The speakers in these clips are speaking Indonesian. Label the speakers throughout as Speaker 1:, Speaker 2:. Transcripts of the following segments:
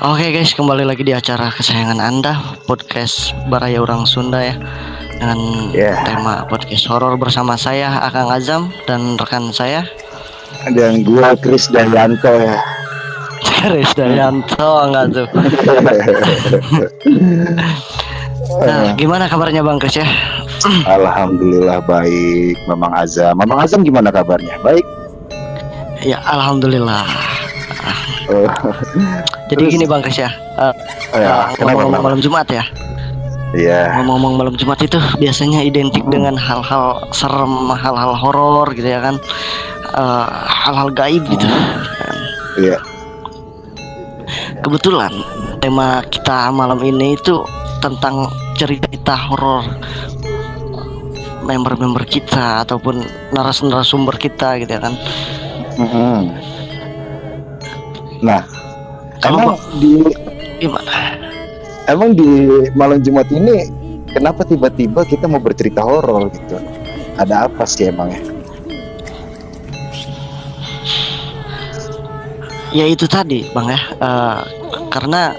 Speaker 1: Oke guys, kembali lagi di acara kesayangan Anda, podcast Baraya Orang Sunda ya. Dengan tema podcast horor bersama saya Akang Azam dan rekan saya
Speaker 2: dan gua Chris Dayanto ya.
Speaker 1: Chris Dayanto enggak tuh. Nah, gimana kabarnya Bang Chris ya?
Speaker 2: Alhamdulillah baik, Mamang Azam. Mamang Azam gimana kabarnya? Baik.
Speaker 1: Ya, alhamdulillah. Jadi gini Bang Chris ya. Ngomong-ngomong malam Jumat ya.
Speaker 2: Iya.
Speaker 1: Ngomong-ngomong malam Jumat itu biasanya identik dengan hal-hal serem, hal-hal horor gitu ya kan. Hal-hal gaib gitu.
Speaker 2: Iya.
Speaker 1: Kebetulan tema kita malam ini itu tentang cerita horor member-member kita ataupun narasumber kita gitu ya kan.
Speaker 2: Nah,
Speaker 1: Kalau
Speaker 2: emang di malam Jumat ini kenapa tiba-tiba kita mau bercerita horor gitu? Ada apa sih emangnya?
Speaker 1: Ya itu tadi Bang ya, karena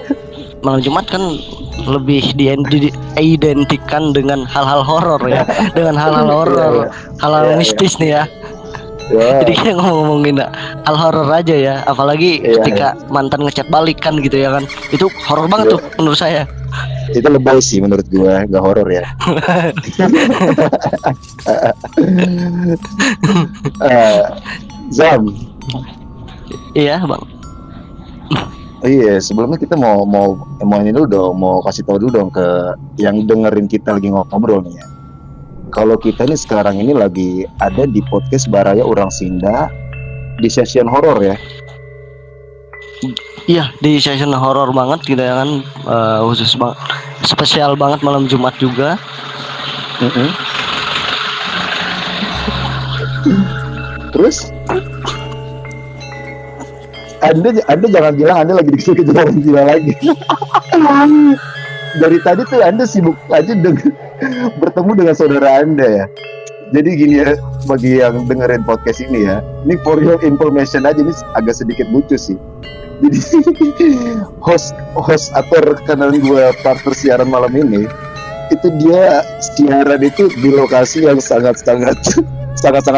Speaker 1: malam Jumat kan lebih diidentikan dengan hal-hal horor ya, dengan hal-hal horor, hal-hal mistis nih ya. Jadi kayak ngomongin hal horor aja ya, apalagi ketika mantan ngechat balikan gitu ya kan, itu horor banget tuh menurut saya.
Speaker 2: Itu lebay sih menurut gua, gak horor ya. Zam.
Speaker 1: Iya Bang.
Speaker 2: Iya, sebelumnya kita mau ini dulu dong, mau kasih tahu dulu dong ke yang dengerin kita lagi ngobrol nih ya. Kalau kita nih sekarang ini lagi ada di podcast Baraya Orang Sunda di session horor ya.
Speaker 1: Iya, di session horor banget gitu ya kan, khusus banget, spesial banget malam Jumat juga.
Speaker 2: Terus Anda jangan bilang Anda lagi dikejar orang gila lagi. Dari tadi tuh Anda sibuk aja bertemu dengan saudara Anda ya. Jadi gini ya, bagi yang dengerin podcast ini ya, ini for your information aja, ini agak sedikit lucu sih. Jadi host atau rekanan gue partner siaran malam ini, itu dia siaran itu di lokasi yang sangat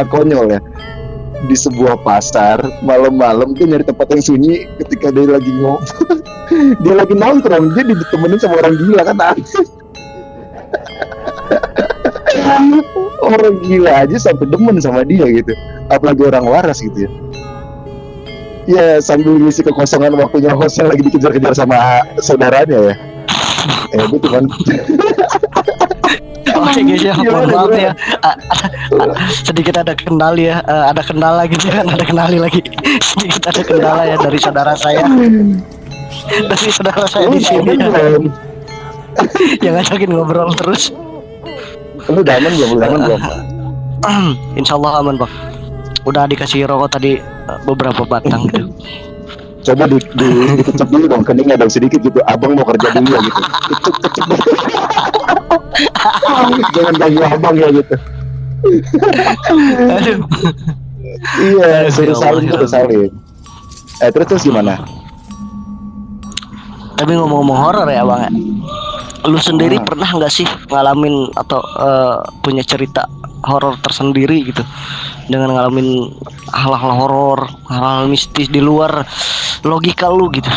Speaker 2: konyol ya. Di sebuah pasar malam-malam dia nyari tempat yang sunyi ketika dia lagi dia lagi nongkrong, dia ditemenin sama orang gila kan. Orang gila aja sampai demen sama dia gitu, apalagi orang waras gitu ya. Ya sambil ngisi kekosongan waktunya host yang lagi dikejar-kejar sama saudaranya ya. Itu kan.
Speaker 1: Oke guys ya, mohon maaf ya, sedikit ada kendali ya, ada kendala gitu kan, ada kendali lagi, sedikit ada kendala ya dari saudara saya di sini yang ngajakin ngobrol terus.
Speaker 2: Lu udah aman belum?
Speaker 1: Insya Allah aman Bang, udah dikasih rokok tadi beberapa batang gitu.
Speaker 2: Coba dikecep dulu dong, keningnya dong sedikit gitu, abang mau kerja dulu ya gitu. Kecep jangan ganggu abang ya gitu.
Speaker 1: Aduh.
Speaker 2: Iya, suruh salin. Terus gimana?
Speaker 1: Tapi ngomong-ngomong horor ya Bang ya, lu sendiri pernah nggak sih ngalamin atau punya cerita horor tersendiri gitu, dengan ngalamin hal-hal horor, hal-hal mistis di luar logika lu gitu?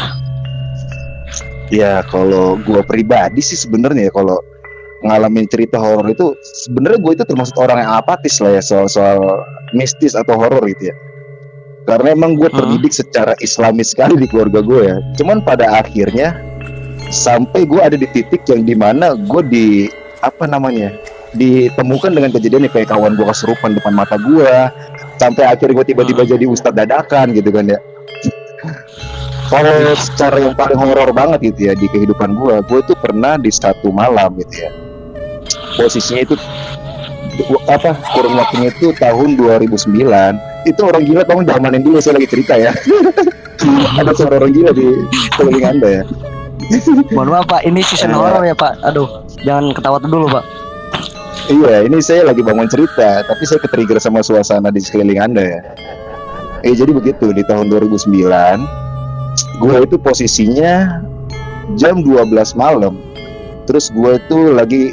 Speaker 2: Ya kalau gue pribadi sih sebenarnya kalau ngalamin cerita horor itu sebenarnya gue itu termasuk orang yang apatis lah ya soal mistis atau horor gitu ya. Karena emang gue terdidik secara Islamis sekali di keluarga gue ya. Cuman pada akhirnya sampai gue ada di titik yang dimana gue ditemukan dengan kejadian yang kayak kawan gue kesurupan depan mata gue, sampai akhirnya gue tiba-tiba jadi ustadz dadakan gitu kan ya. Kalau secara yang paling horor banget gitu ya di kehidupan gue itu pernah di satu malam gitu ya, posisinya itu kurun waktunya itu tahun 2009. Itu orang gila, tolong diamanin dulu, saya lagi cerita ya. Ada suara orang gila di sekeliling Anda ya.
Speaker 1: Mohon maaf Pak, ini season horor ya Pak. Aduh, jangan ketawa dulu Pak.
Speaker 2: Iya, ini saya lagi bangun cerita, tapi saya ketrigger sama suasana di sekeliling Anda ya. Jadi begitu, di tahun 2009 gue itu posisinya jam 12 malam. Terus gue itu lagi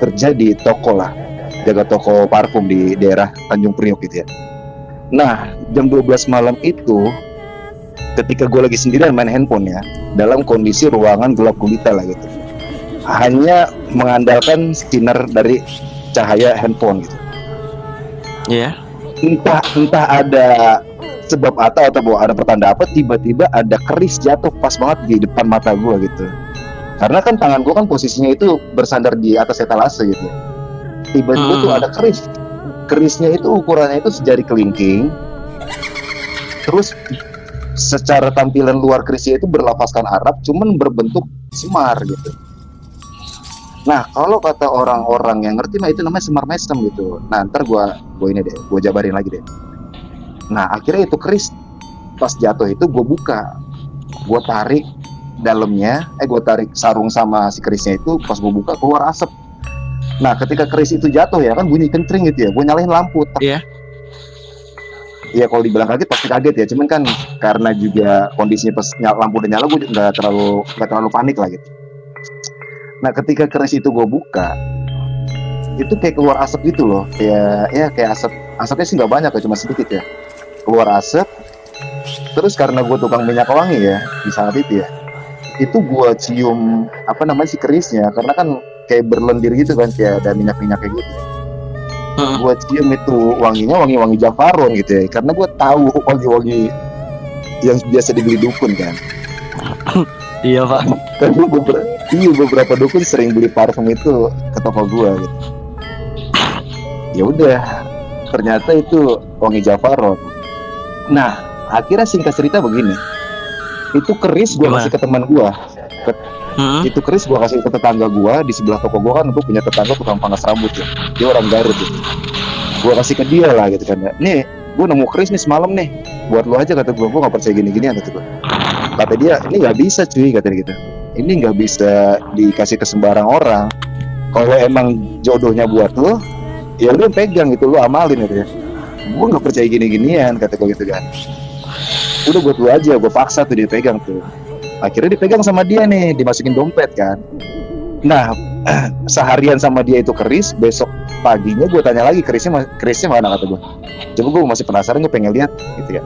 Speaker 2: kerja di toko lah, jaga toko parfum di daerah Tanjung Priok gitu ya. Nah, jam 12 malam itu ketika gue lagi sendirian main handphone ya, dalam kondisi ruangan gelap gulita lah gitu. Hanya mengandalkan sinar dari cahaya handphone gitu.
Speaker 1: Iya.
Speaker 2: Entah ada sebab atau ada pertanda apa, tiba-tiba ada keris jatuh pas banget di depan mata gue gitu. Karena kan tangan gue kan posisinya itu bersandar di atas etalase gitu. Tiba-tiba tuh ada keris. Kerisnya itu ukurannya itu sejari kelingking. Terus secara tampilan luar kerisnya itu berlapaskan Arab, cuman berbentuk semar gitu. Nah, kalau kata orang-orang yang ngerti mah itu namanya semar mesem gitu. Nah, ntar gue jabarin lagi deh. Nah, akhirnya itu keris pas jatuh itu gue buka, gue tarik dalamnya, gue tarik sarung sama si kerisnya itu, pas gue buka keluar asap. Nah, ketika keris itu jatuh ya kan bunyi kencring gitu ya, gue nyalain lampu.
Speaker 1: Iya.
Speaker 2: Iya, kalau dibilang kaget pasti kaget ya, cuman kan karena juga kondisinya pas lampu udah nyala, gue nggak terlalu panik lah gitu. Nah, ketika keris itu gue buka, itu kayak keluar asap gitu loh, kayak asapnya sih nggak banyak ya, cuma sedikit ya, keluar asap. Terus karena gue tukang minyak wangi ya di saat itu ya, itu gue cium si kerisnya, karena kan kayak berlendir gitu kan, kayak ada minyak-minyak kayak gitu. Gue cium itu wanginya wangi Jafaron gitu ya, karena gue tahu wangi-wangi yang biasa dibeli dukun kan.
Speaker 1: Iya Pak.
Speaker 2: Karena beberapa dukun sering beli parfum itu ke toko gue gitu. Ya udah, ternyata itu wangi Jafaron. Nah, akhirnya singkat cerita begini, itu keris gue kasih ke teman gue. Itu keris gue kasih ke tetangga gue di sebelah toko gue kan, gue punya tetangga tukang pangkas rambut ya, dia orang Garut gitu. Gue kasih ke dia lah gitu kan, nih gue nemu keris nih semalam nih, buat lu aja kata gue nggak percaya gini-ginian kata gue. Kata dia, ini nggak bisa cuy kata dia gitu, ini nggak bisa dikasih ke sembarang orang. Kalau emang jodohnya buat lu, ya lu pegang gitu, lu amalin gitu ya. Gue nggak percaya gini-ginian kata gue gitu kan. Udah buat lu aja, gue paksa tuh dia pegang tuh. Akhirnya dipegang sama dia nih, dimasukin dompet kan. Nah, seharian sama dia itu keris, besok paginya gue tanya lagi kerisnya mana kata gue. Coba gue masih penasaran, gue pengen lihat gitu ya.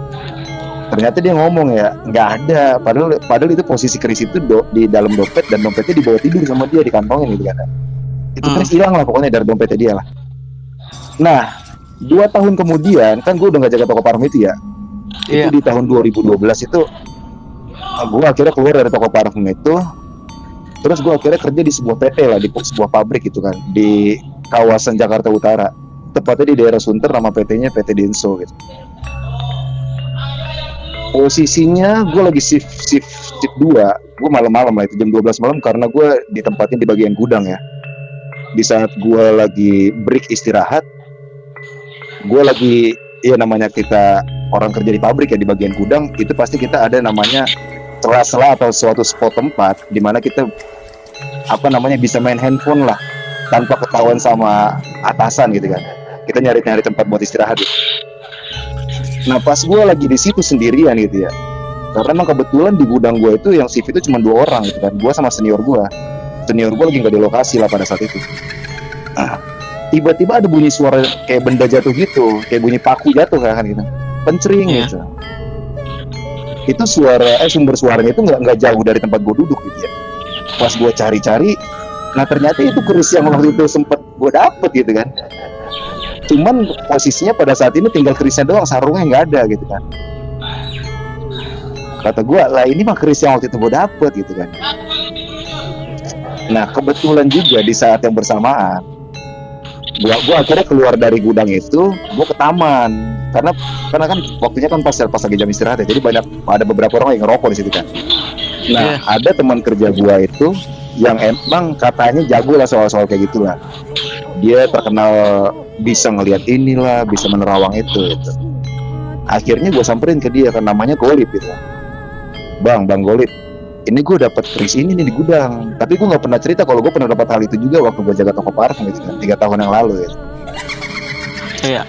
Speaker 2: Ternyata dia ngomong ya, nggak ada. Padahal itu posisi keris itu di dalam dompet, dan dompetnya dibawa tidur sama dia, dikantongin gitu kan. Itu keris hilang lah pokoknya dari dompetnya dia lah. Nah, 2 tahun kemudian kan gue udah nggak jaga toko parfum itu ya. Itu di tahun 2012 itu gue akhirnya keluar dari toko parfum itu. Terus gue akhirnya kerja di sebuah PT lah, di sebuah pabrik gitu kan, di kawasan Jakarta Utara, tepatnya di daerah Sunter. Nama PT-nya PT Denso gitu. Posisinya gue lagi shift 2, gue malam-malam lah, itu jam 12 malam, karena gue ditempatin di bagian gudang ya. Di saat gue lagi break istirahat, gue lagi, ya namanya kita orang kerja di pabrik ya, di bagian gudang itu pasti kita ada namanya sela-sela atau suatu spot tempat di mana kita bisa main handphone lah tanpa ketahuan sama atasan gitu kan. Kita nyari tempat buat istirahat gitu. Nah, pas gue lagi di situ sendirian gitu ya, karena emang kebetulan di gudang gue itu yang shift itu cuma 2 orang gitu kan, gue sama senior gue lagi nggak di lokasi lah pada saat itu. Tiba-tiba ada bunyi suara kayak benda jatuh gitu, kayak bunyi paku jatuh kan gitu, pencering gitu. Itu sumber suaranya itu nggak jauh dari tempat gue duduk gitu ya. Pas gue cari-cari, nah ternyata itu keris yang waktu itu sempet gue dapet gitu kan. Cuman posisinya pada saat ini tinggal kerisnya doang, sarungnya nggak ada gitu kan. Kata gue, lah ini mah keris yang waktu itu gue dapet gitu kan. Nah, kebetulan juga di saat yang bersamaan, gue akhirnya keluar dari gudang itu, gue ke taman. Karena kan waktunya kan pas lagi jam istirahat ya, jadi ada beberapa orang yang ngerokok di situ kan. Nah, ada teman kerja gue itu yang emang katanya jago lah soal kayak gitulah. Dia terkenal bisa ngelihat inilah, bisa menerawang itu gitu. Akhirnya gue samperin ke dia, kan namanya Golip gitu. Bang Golip, ini gue dapat keris ini nih di gudang, tapi gue nggak pernah cerita kalau gue pernah dapat hal itu juga waktu gue jaga toko parfum gitu kan, 3 tahun yang lalu gitu.
Speaker 1: Iya.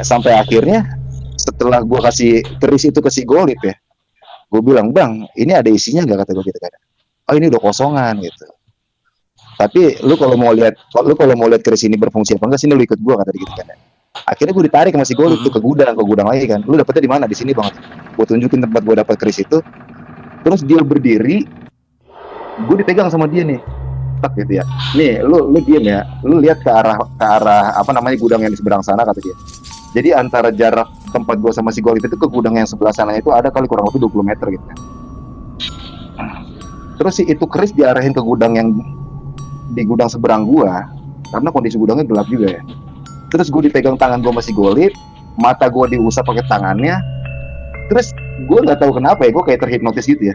Speaker 2: Sampai akhirnya setelah gue kasih keris itu ke si Golip ya, Gue bilang, bang, ini ada isinya nggak, kata gue gitu kan. Oh, ini udah kosongan gitu. Tapi lu kalau mau lihat keris ini berfungsi apa enggak, sini lu ikut gue, kata dia gitu kan. Akhirnya gue ditarik sama si Golip tuh ke gudang lagi kan. Lu dapetnya di mana? Di sini bang. Gue tunjukin tempat gue dapat keris itu. Terus dia berdiri, gue dipegang sama dia nih, tak gitu ya. Nih, lu diem ya. Lu lihat ke arah apa namanya gudang yang di seberang sana, kata dia. Jadi antara jarak tempat gue sama si Golip itu ke gudang yang sebelah sana itu ada kali kurang lebih 20 meter gitu kan. Terus si itu keris diarahin ke gudang yang di gudang seberang gua, karena kondisi gudangnya gelap juga ya. Terus gue dipegang tangan gue masih Golip, mata gue diusap pakai tangannya. Terus gue nggak tahu kenapa ya, gue kayak terhipnotis gitu ya.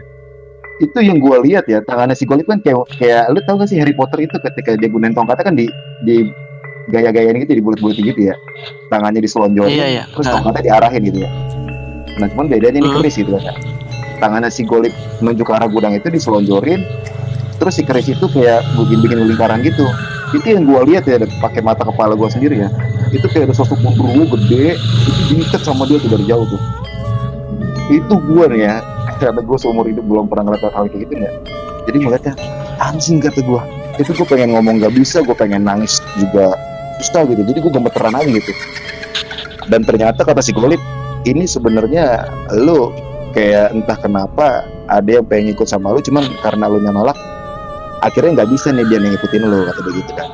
Speaker 2: Itu yang gue lihat ya, tangannya si Golip kan kayak lu tau gak sih Harry Potter itu ketika dia gunain tongkatnya kan di gaya-gayaan gitu, dibulet-buletin gitu ya, tangannya diselonjorin,
Speaker 1: Iya.
Speaker 2: terus tongkatnya diarahin gitu ya. Nah cuman bedanya ini keris gitu kan, tangannya si Golip menuju ke arah gudang itu diselonjorin, terus si keris itu kayak gue bikin lingkaran gitu. Itu yang gue lihat ya, pakai mata kepala gue sendiri ya. Itu kayak ada sosok genderuwo gede, itu diikat sama dia tuh dari jauh tuh. Itu gue nih ya, karena gue seumur hidup belum pernah ngeliat hal kayak gitu ya. Jadi ngeliatnya, anjing, kata gue. Itu gue pengen ngomong gak bisa, gue pengen nangis juga susah gitu. Jadi gue gemeteran aja gitu. Dan ternyata kata si Golip, ini sebenarnya lu kayak entah kenapa ada yang pengen ikut sama lu, cuman karena lu nolak, akhirnya nggak bisa nih dia ngikutin lo, kata dia gitu kan.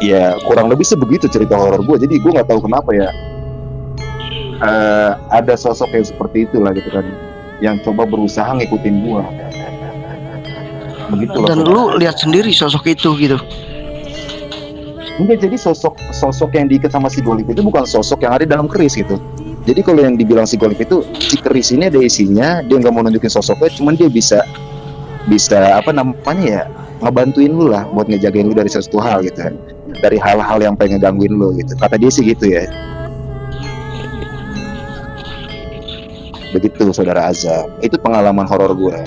Speaker 2: Ya kurang lebih sebegitu cerita horor gue. Jadi gue nggak tahu kenapa ya, ada sosok yang seperti itulah gitu kan, yang coba berusaha ngikutin gue. Begitu loh. Dan
Speaker 1: lu lihat sendiri sosok itu gitu?
Speaker 2: Enggak, jadi sosok yang diikat sama si Golip itu bukan sosok yang ada dalam keris gitu. Jadi kalau yang dibilang si Golip itu, si keris ini ada isinya, dia nggak mau nunjukin sosoknya, cuman dia bisa apa namanya ya, ngebantuin lu lah buat ngejagain lu dari sesuatu hal gitu kan, dari hal-hal yang pengen gangguin lu gitu. Kata dia sih gitu ya. Begitu saudara Azam, itu pengalaman horor gue.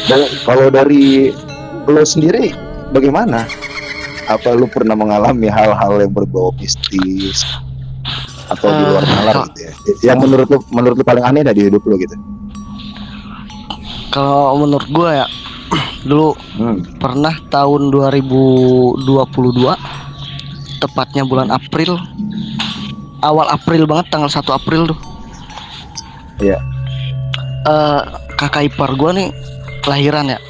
Speaker 2: Dan kalau dari lu sendiri bagaimana? Apa lu pernah mengalami hal-hal yang berbau mistis atau di luar nalar gitu ya, yang menurut lu paling aneh dari hidup lu gitu?
Speaker 1: Kalau menurut gue ya, dulu pernah tahun 2022, tepatnya bulan April, awal April banget, tanggal 1 April tuh.
Speaker 2: Iya.
Speaker 1: Kakak ipar gue nih lahiran ya,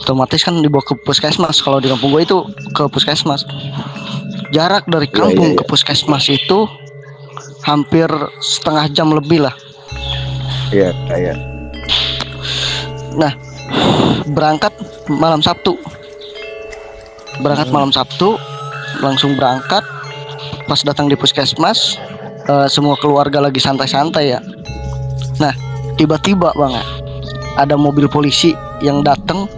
Speaker 1: otomatis kan dibawa ke puskesmas. Kalau di kampung gue itu ke puskesmas, jarak dari kampung ke puskesmas itu hampir setengah jam lebih lah.
Speaker 2: Iya.
Speaker 1: Nah, berangkat malam Sabtu, langsung berangkat. Pas datang di puskesmas, semua keluarga lagi santai-santai ya. Nah, tiba-tiba bang, ada mobil polisi yang datang,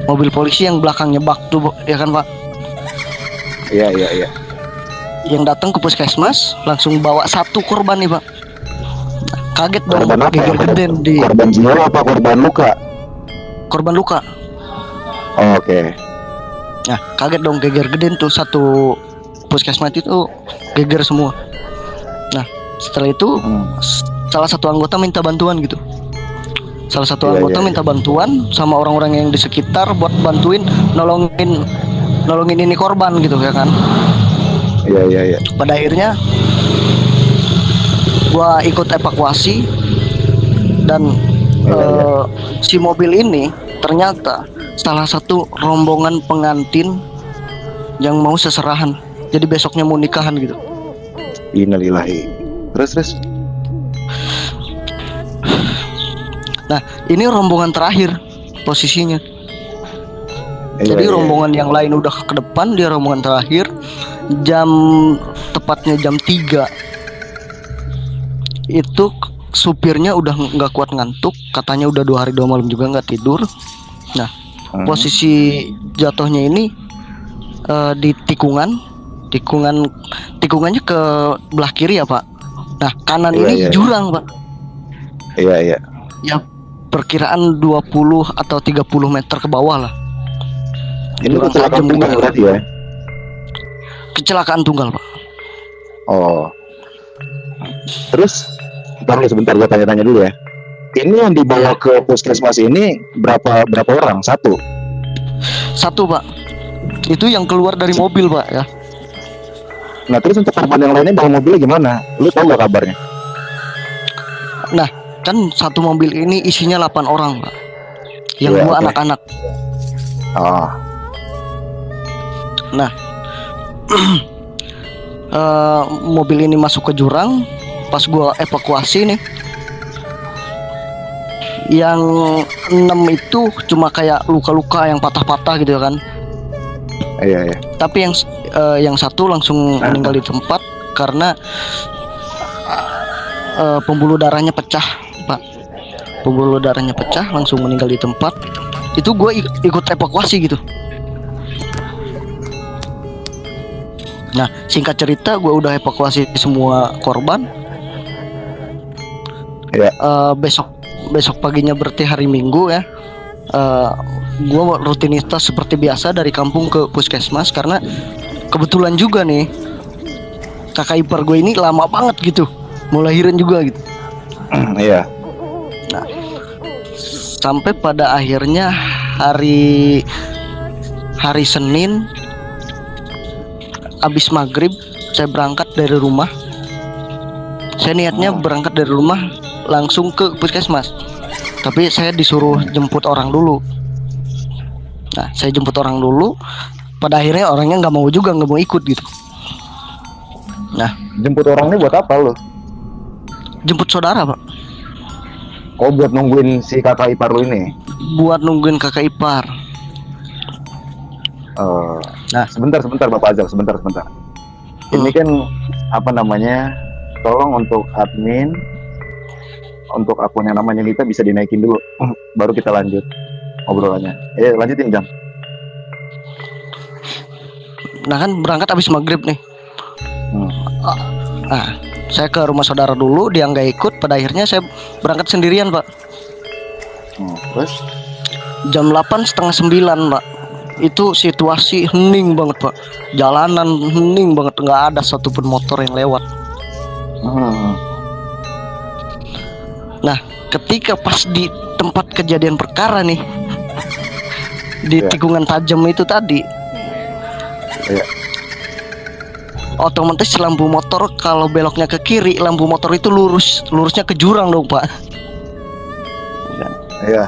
Speaker 1: mobil polisi yang belakangnya bak tuh, ya kan pak?
Speaker 2: Iya.
Speaker 1: Yang datang ke puskesmas langsung bawa satu korban nih pak. Kaget dong, geger geden di.
Speaker 2: Korban jiwa apa korban luka?
Speaker 1: Korban luka.
Speaker 2: Oh, oke.
Speaker 1: Nah, kaget dong, geger geden tuh, satu puskesmas itu geger semua. Nah, setelah itu salah satu anggota minta bantuan gitu. Minta bantuan sama orang-orang yang di sekitar buat bantuin nolongin ini korban gitu ya kan.
Speaker 2: Iya.
Speaker 1: Pada akhirnya gua ikut evakuasi dan si mobil ini ternyata salah satu rombongan pengantin yang mau seserahan. Jadi besoknya mau nikahan gitu.
Speaker 2: Innalillahi. Terus. Nah,
Speaker 1: ini rombongan terakhir posisinya. Jadi rombongan yang lain udah ke depan, dia rombongan terakhir. Tepatnya jam 3 itu supirnya udah nggak kuat ngantuk, katanya udah 2 hari 2 malam juga nggak tidur. Nah, posisi jatuhnya ini di tikungannya ke belah kiri ya pak. Nah, kanan ini jurang pak.
Speaker 2: Iya.
Speaker 1: Ya perkiraan 20 atau 30 meter ke bawah lah.
Speaker 2: Ini kecelakaan tunggal berarti ya? Kecelakaan
Speaker 1: tunggal pak.
Speaker 2: Oh. Terus sebentar gue tanya-tanya dulu ya. Ini yang dibawa ke puskesmas ini berapa orang? Satu
Speaker 1: Pak. Itu yang keluar dari mobil Pak ya.
Speaker 2: Nah terus untuk korban yang lainnya bawa mobilnya gimana? Lu tahu gak kabarnya?
Speaker 1: Nah kan satu mobil ini isinya 8 orang Pak. Yang
Speaker 2: Iya,
Speaker 1: dua
Speaker 2: oke.
Speaker 1: anak-anak.
Speaker 2: Ah,
Speaker 1: Nah mobil ini masuk ke jurang. Pas gua evakuasi nih, yang 6 itu cuma kayak luka-luka yang patah-patah gitu kan.
Speaker 2: iya.
Speaker 1: Tapi yang satu langsung meninggal di tempat karena pembuluh darahnya pecah Pak. Pembuluh darahnya pecah, langsung meninggal di tempat. Itu gue ikut evakuasi gitu. Nah singkat cerita, gue udah evakuasi semua korban.
Speaker 2: Iya.
Speaker 1: Besok paginya berarti hari Minggu ya. Gue rutinitas seperti biasa dari kampung ke puskesmas karena kebetulan juga nih kakak ipar gue ini lama banget gitu, mau lahiran juga gitu.
Speaker 2: Iya.
Speaker 1: Nah, sampai pada akhirnya hari Senin abis maghrib saya berangkat dari rumah. Saya niatnya berangkat dari rumah langsung ke puskesmas, tapi saya disuruh jemput orang dulu. Nah saya jemput orang dulu, pada akhirnya orangnya nggak mau ikut gitu. Nah
Speaker 2: Jemput orang ini buat apa lu?
Speaker 1: jemput saudara Pak,
Speaker 2: Oh buat nungguin si kakak ipar lu ini.
Speaker 1: buat nungguin kakak ipar. Nah.
Speaker 2: Sebentar Bapak Azal, sebentar. Ini kan apa namanya? Tolong untuk admin, untuk akun yang namanya Nita bisa dinaikin dulu, baru kita lanjut obrolannya. Lanjutin Jam.
Speaker 1: Nah kan berangkat abis maghrib nih. Nah saya ke rumah saudara dulu, dia nggak ikut. Pada akhirnya saya berangkat sendirian Pak.
Speaker 2: Terus
Speaker 1: Jam 8:30 Pak. Itu situasi hening banget Pak. Jalanan hening banget, nggak ada satupun motor yang lewat. Nah ketika pas di tempat kejadian perkara nih, di tikungan tajam itu tadi, otomatis lampu motor kalau beloknya ke kiri, lampu motor itu lurusnya ke jurang dong Pak.
Speaker 2: Iya.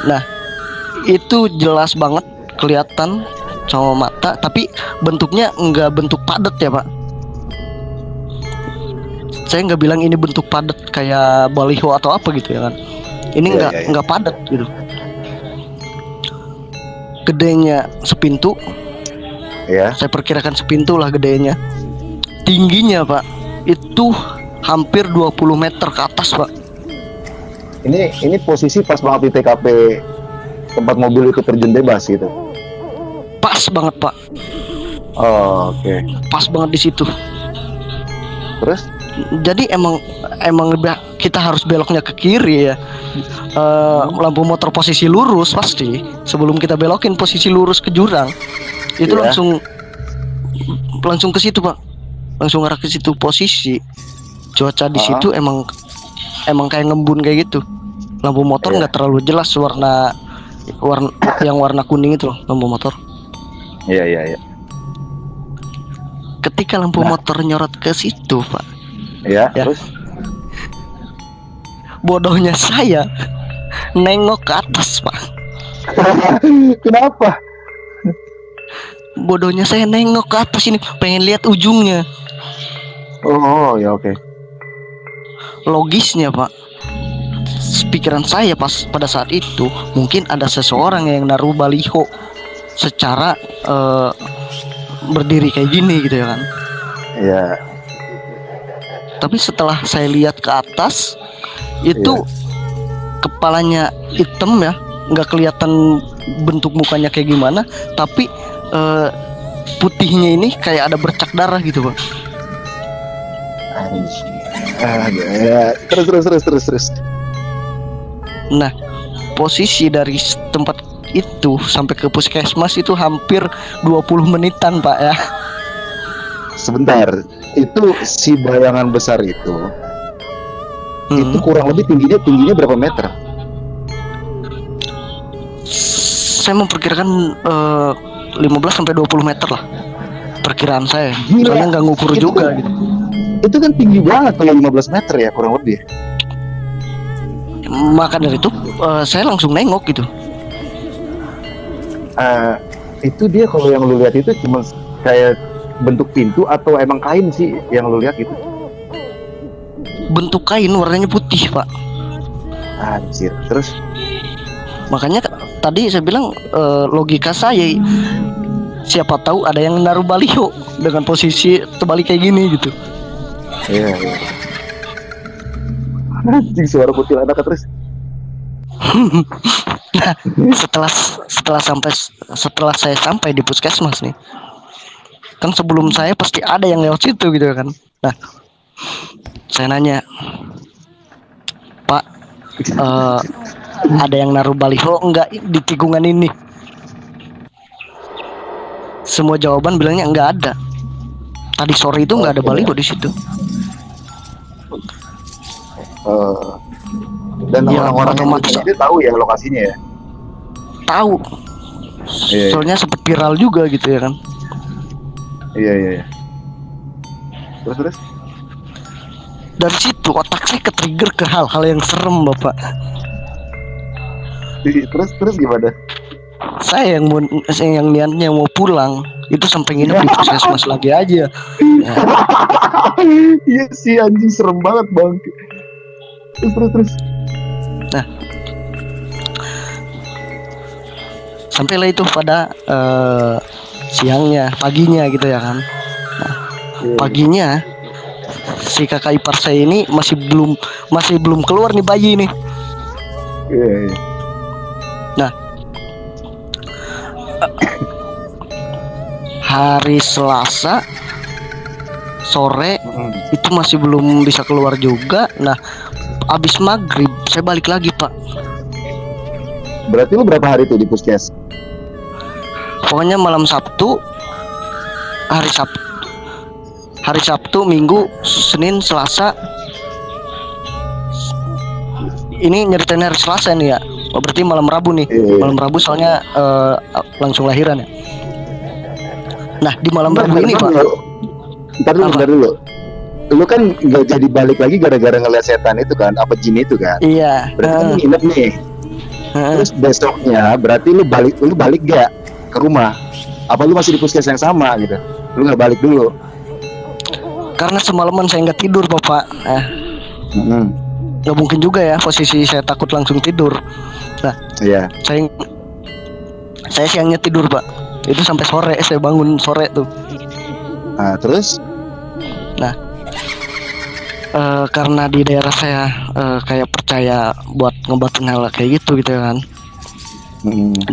Speaker 1: Nah itu jelas banget kelihatan sama mata, tapi bentuknya nggak bentuk padat ya Pak. Saya nggak bilang ini bentuk padat kayak baliho atau apa gitu ya kan. Ini nggak padat gitu. Gedenya sepintu.
Speaker 2: Iya.
Speaker 1: Saya perkirakan sepintu lah gedenya. Tingginya Pak itu hampir 20 meter ke atas Pak.
Speaker 2: Ini posisi pas banget di TKP tempat mobil itu terjun bebas gitu.
Speaker 1: Pas banget Pak.
Speaker 2: Oke.
Speaker 1: Pas banget di situ.
Speaker 2: Terus?
Speaker 1: Jadi emang kita harus beloknya ke kiri ya. Lampu motor posisi lurus pasti. Sebelum kita belokin posisi lurus ke jurang, itu langsung ke situ Pak. Langsung arah ke situ posisi. Cuaca di situ emang kayak ngembun kayak gitu. Lampu motor nggak terlalu jelas warna kuning itu loh, lampu motor.
Speaker 2: Iya.
Speaker 1: Ketika lampu motor nyorot ke situ Pak.
Speaker 2: Ya.
Speaker 1: Terus bodohnya saya nengok ke atas Pak.
Speaker 2: Kenapa?
Speaker 1: Bodohnya saya nengok ke atas ini, pengen lihat ujungnya.
Speaker 2: Oh ya oke.
Speaker 1: Logisnya Pak, pikiran saya pada saat itu mungkin ada seseorang yang naruh baliho secara berdiri kayak gini gitu ya kan.
Speaker 2: Iya.
Speaker 1: Tapi setelah saya lihat ke atas itu kepalanya hitam ya, nggak kelihatan bentuk mukanya kayak gimana, tapi putihnya ini kayak ada bercak darah gitu Pak.
Speaker 2: Terus.
Speaker 1: Nah posisi dari tempat itu sampai ke puskesmas itu hampir 20 menitan Pak ya.
Speaker 2: Sebentar, Itu si bayangan besar itu kurang lebih tingginya berapa meter?
Speaker 1: Saya memperkirakan 15 sampai 20 meter lah. Perkiraan saya.
Speaker 2: Gila,
Speaker 1: Soalnya nggak ngukur
Speaker 2: itu
Speaker 1: juga
Speaker 2: kan,
Speaker 1: gitu.
Speaker 2: itu kan tinggi banget kalau 15 meter ya kurang lebih.
Speaker 1: Maka dari itu saya langsung nengok gitu.
Speaker 2: Itu dia kalau yang lu lihat itu cuma kayak bentuk pintu atau emang kain sih yang lu lihat gitu?
Speaker 1: Bentuk kain warnanya putih, Pak.
Speaker 2: Anjir, terus?
Speaker 1: Makanya tadi saya bilang logika saya, siapa tahu ada yang naruh baliho dengan posisi terbalik kayak gini gitu.
Speaker 2: Iya. Anjing, suara kuntilanak terus.
Speaker 1: Nah, setelah saya sampai di puskesmas nih, kan sebelum saya pasti ada yang lewat situ gitu kan. Nah, saya nanya, Pak, ada yang naruh baliho enggak di tikungan ini? Semua jawaban bilangnya enggak ada. Tadi sore itu enggak ada baliho di situ.
Speaker 2: Dan
Speaker 1: ya,
Speaker 2: orang-orang yang
Speaker 1: otomatis
Speaker 2: itu tahu ya lokasinya ya?
Speaker 1: Tahu. Soalnya sempat viral juga gitu ya kan.
Speaker 2: Iya. Terus?
Speaker 1: Dari situ otak saya ke-trigger ke hal-hal yang serem, Bapak.
Speaker 2: Terus gimana?
Speaker 1: Saya yang niatnya mau pulang itu sampai nginep di puskesmas lagi aja.
Speaker 2: Iya sih, anjing serem banget bang. Terus.
Speaker 1: Nah, sampailah itu pada paginya gitu ya kan. Nah, paginya si kakak ipar saya ini masih belum keluar nih bayi nih.
Speaker 2: Iya.
Speaker 1: Nah, hari Selasa sore itu masih belum bisa keluar juga. Nah, abis maghrib saya balik lagi, Pak.
Speaker 2: Berarti lu berapa hari tuh di puskes?
Speaker 1: Pokoknya malam Sabtu, hari Sabtu, Minggu, Senin, Selasa. Ini nyeritain hari Selasa nih ya. Oh, berarti malam Rabu nih. Malam Rabu soalnya langsung lahiran ya. Nah, di malam Rabu ini, Pak.
Speaker 2: Bentar dulu. Lu kan nggak jadi balik lagi gara-gara ngeliat setan itu kan, apa jin itu kan?
Speaker 1: Iya.
Speaker 2: Berarti lu nginep nih. Terus besoknya berarti lu balik gak ke rumah? Apa lu masih di puskes yang sama gitu? Lu nggak balik dulu?
Speaker 1: Karena semalaman saya nggak tidur, Bapak. Nggak mungkin juga ya posisi saya takut langsung tidur. Nah, iya. Saya siangnya tidur, Pak. Itu sampai sore, saya bangun sore tuh.
Speaker 2: Nah, terus?
Speaker 1: Nah, karena di daerah saya kayak percaya buat ngebatin hal kayak gitu kan.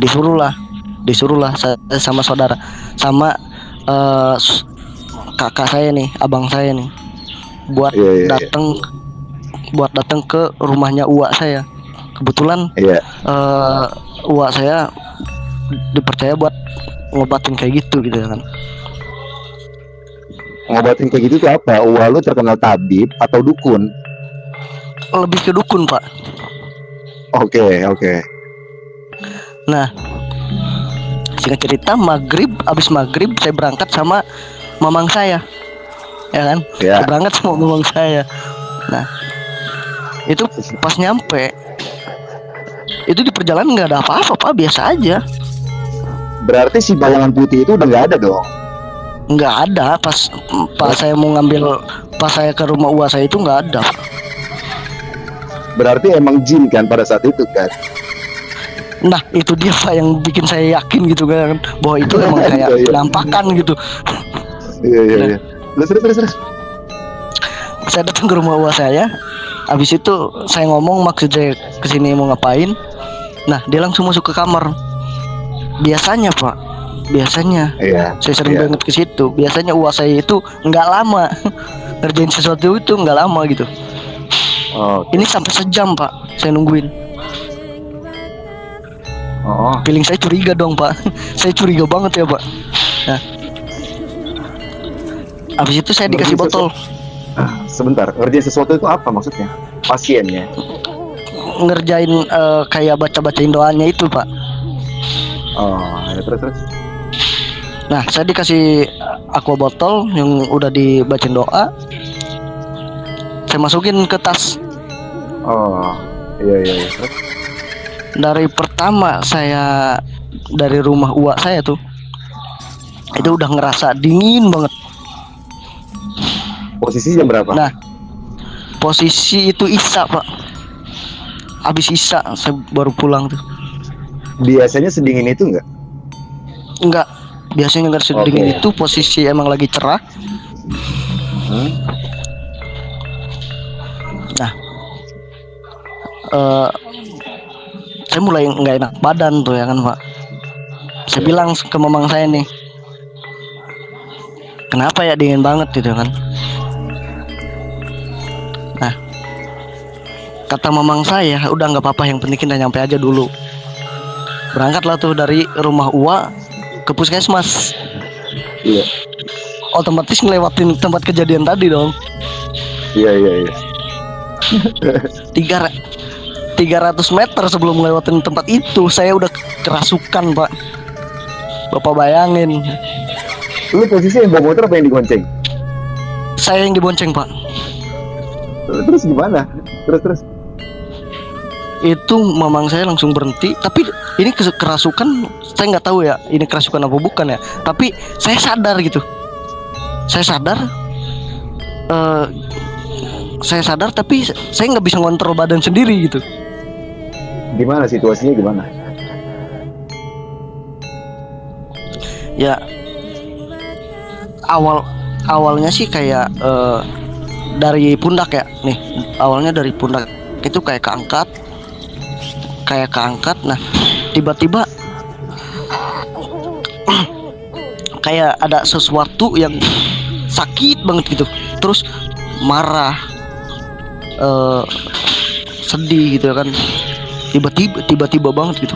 Speaker 1: Disuruh lah saya sama saudara, sama kakak saya nih, abang saya nih, buat datang ke rumahnya uak saya. Kebetulan uak saya dipercaya buat ngobatin kayak gitu kan.
Speaker 2: Ngobatin kayak gitu tuh apa? Uak lu terkenal tabib atau dukun?
Speaker 1: Lebih ke dukun, Pak.
Speaker 2: Oke.
Speaker 1: Nah, singkat cerita, abis maghrib saya berangkat sama mamang saya, ya kan? Saya berangkat sama mamang saya. Nah, itu pas nyampe, itu di perjalanan nggak ada apa-apa, Pak, biasa aja. Berarti si bayangan putih itu udah nggak ada dong? Nggak ada. Pas saya mau pas saya ke rumah uak saya itu nggak ada.
Speaker 2: Berarti emang jin kan pada saat itu kan?
Speaker 1: Nah, itu dia, Pak, yang bikin saya yakin gitu kan, bahwa itu emang kayak penampakan gitu.
Speaker 2: Iya. Terus.
Speaker 1: Saya datang ke rumah uak saya. Habis itu saya ngomong maksud saya kesini mau ngapain. Nah, dia langsung masuk ke kamar. Biasanya, Pak, saya sering banget ke situ. Biasanya uak saya itu nggak lama ngerjain sesuatu itu, nggak lama gitu. Ini sampai sejam, Pak, saya nungguin. Feeling saya curiga dong, Pak. Saya curiga banget ya, Pak. Nah, Habis itu saya dikasih
Speaker 2: Ngerjain
Speaker 1: botol.
Speaker 2: Sebentar, ngerjain sesuatu itu apa maksudnya? Pasiennya.
Speaker 1: Ngerjain kayak baca-bacain doanya itu, Pak.
Speaker 2: Oh, ya, terus.
Speaker 1: Nah, saya dikasih aqua botol yang udah dibacain doa. Saya masukin ke tas.
Speaker 2: Oh, iya. Terus?
Speaker 1: Dari pertama saya dari rumah uak saya tuh, itu udah ngerasa dingin banget.
Speaker 2: Posisi jam berapa?
Speaker 1: Nah, posisi itu Isya, Pak. Abis Isya saya baru pulang tuh.
Speaker 2: Biasanya sedingin itu enggak?
Speaker 1: Enggak, biasanya nggak sedingin
Speaker 2: Oke.
Speaker 1: itu. Posisi emang lagi cerah. Nah, saya mulai nggak enak badan tuh ya kan, Pak. Saya bilang ke mamang saya nih, kenapa ya dingin banget gitu kan. Nah, kata mamang saya, udah nggak apa-apa, yang penting kita nyampe aja dulu. Berangkatlah tuh dari rumah Uwa ke puskesmas.
Speaker 2: Iya.
Speaker 1: Otomatis ngelewatin tempat kejadian tadi dong.
Speaker 2: Iya.
Speaker 1: 300 meter sebelum ngelewatin tempat itu, saya udah kerasukan, Pak. Bapak bayangin.
Speaker 2: Lu posisi yang bawa motor apa yang digonceng?
Speaker 1: Saya yang dibonceng, Pak.
Speaker 2: Terus gimana? Terus.
Speaker 1: Itu mamang saya langsung berhenti. Tapi ini kerasukan, saya nggak tahu ya ini kerasukan apa bukan ya. Tapi saya sadar gitu. Saya sadar tapi saya nggak bisa ngontrol badan sendiri gitu.
Speaker 2: Gimana situasinya gimana?
Speaker 1: Ya, awalnya sih kayak dari pundak ya. Nih, awalnya dari pundak itu kayak keangkat. Nah, tiba-tiba kayak ada sesuatu yang sakit banget gitu. Terus marah, sedih gitu kan. Tiba-tiba banget gitu.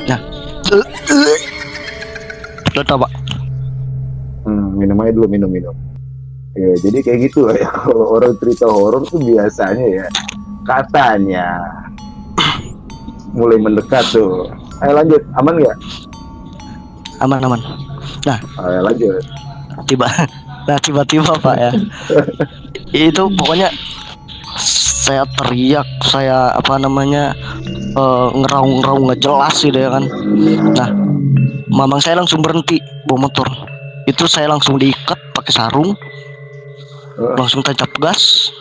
Speaker 1: Nah, udah tahu, Pak.
Speaker 2: Minum aja dulu, minum. Ya, jadi kayak gitu ya. Kalau orang cerita horor tuh biasanya ya, katanya mulai mendekat tuh. Ayo lanjut, aman nggak?
Speaker 1: Aman. Nah,
Speaker 2: Ayo lanjut.
Speaker 1: tiba-tiba Pak ya. Itu pokoknya saya teriak, saya ngeraung-ngeraung nggak jelas gitu ya kan. Nah, mamang saya langsung berhenti bawa motor. Itu saya langsung diikat pakai sarung, langsung tancap gas.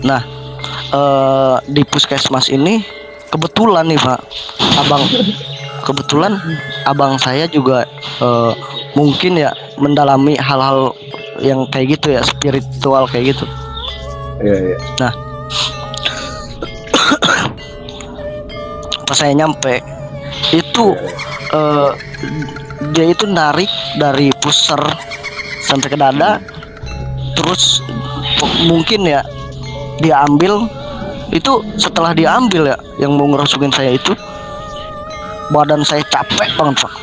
Speaker 1: Nah, di puskesmas ini kebetulan nih Pak, abang saya juga mungkin ya mendalami hal-hal yang kayak gitu ya, spiritual kayak gitu.
Speaker 2: Iya.
Speaker 1: Nah, pas saya nyampe itu dia itu narik dari pusar sampai ke dada, terus mungkin ya dia ambil. Itu setelah dia ambil ya, yang mau ngerasukin saya itu, badan saya capek banget Pak.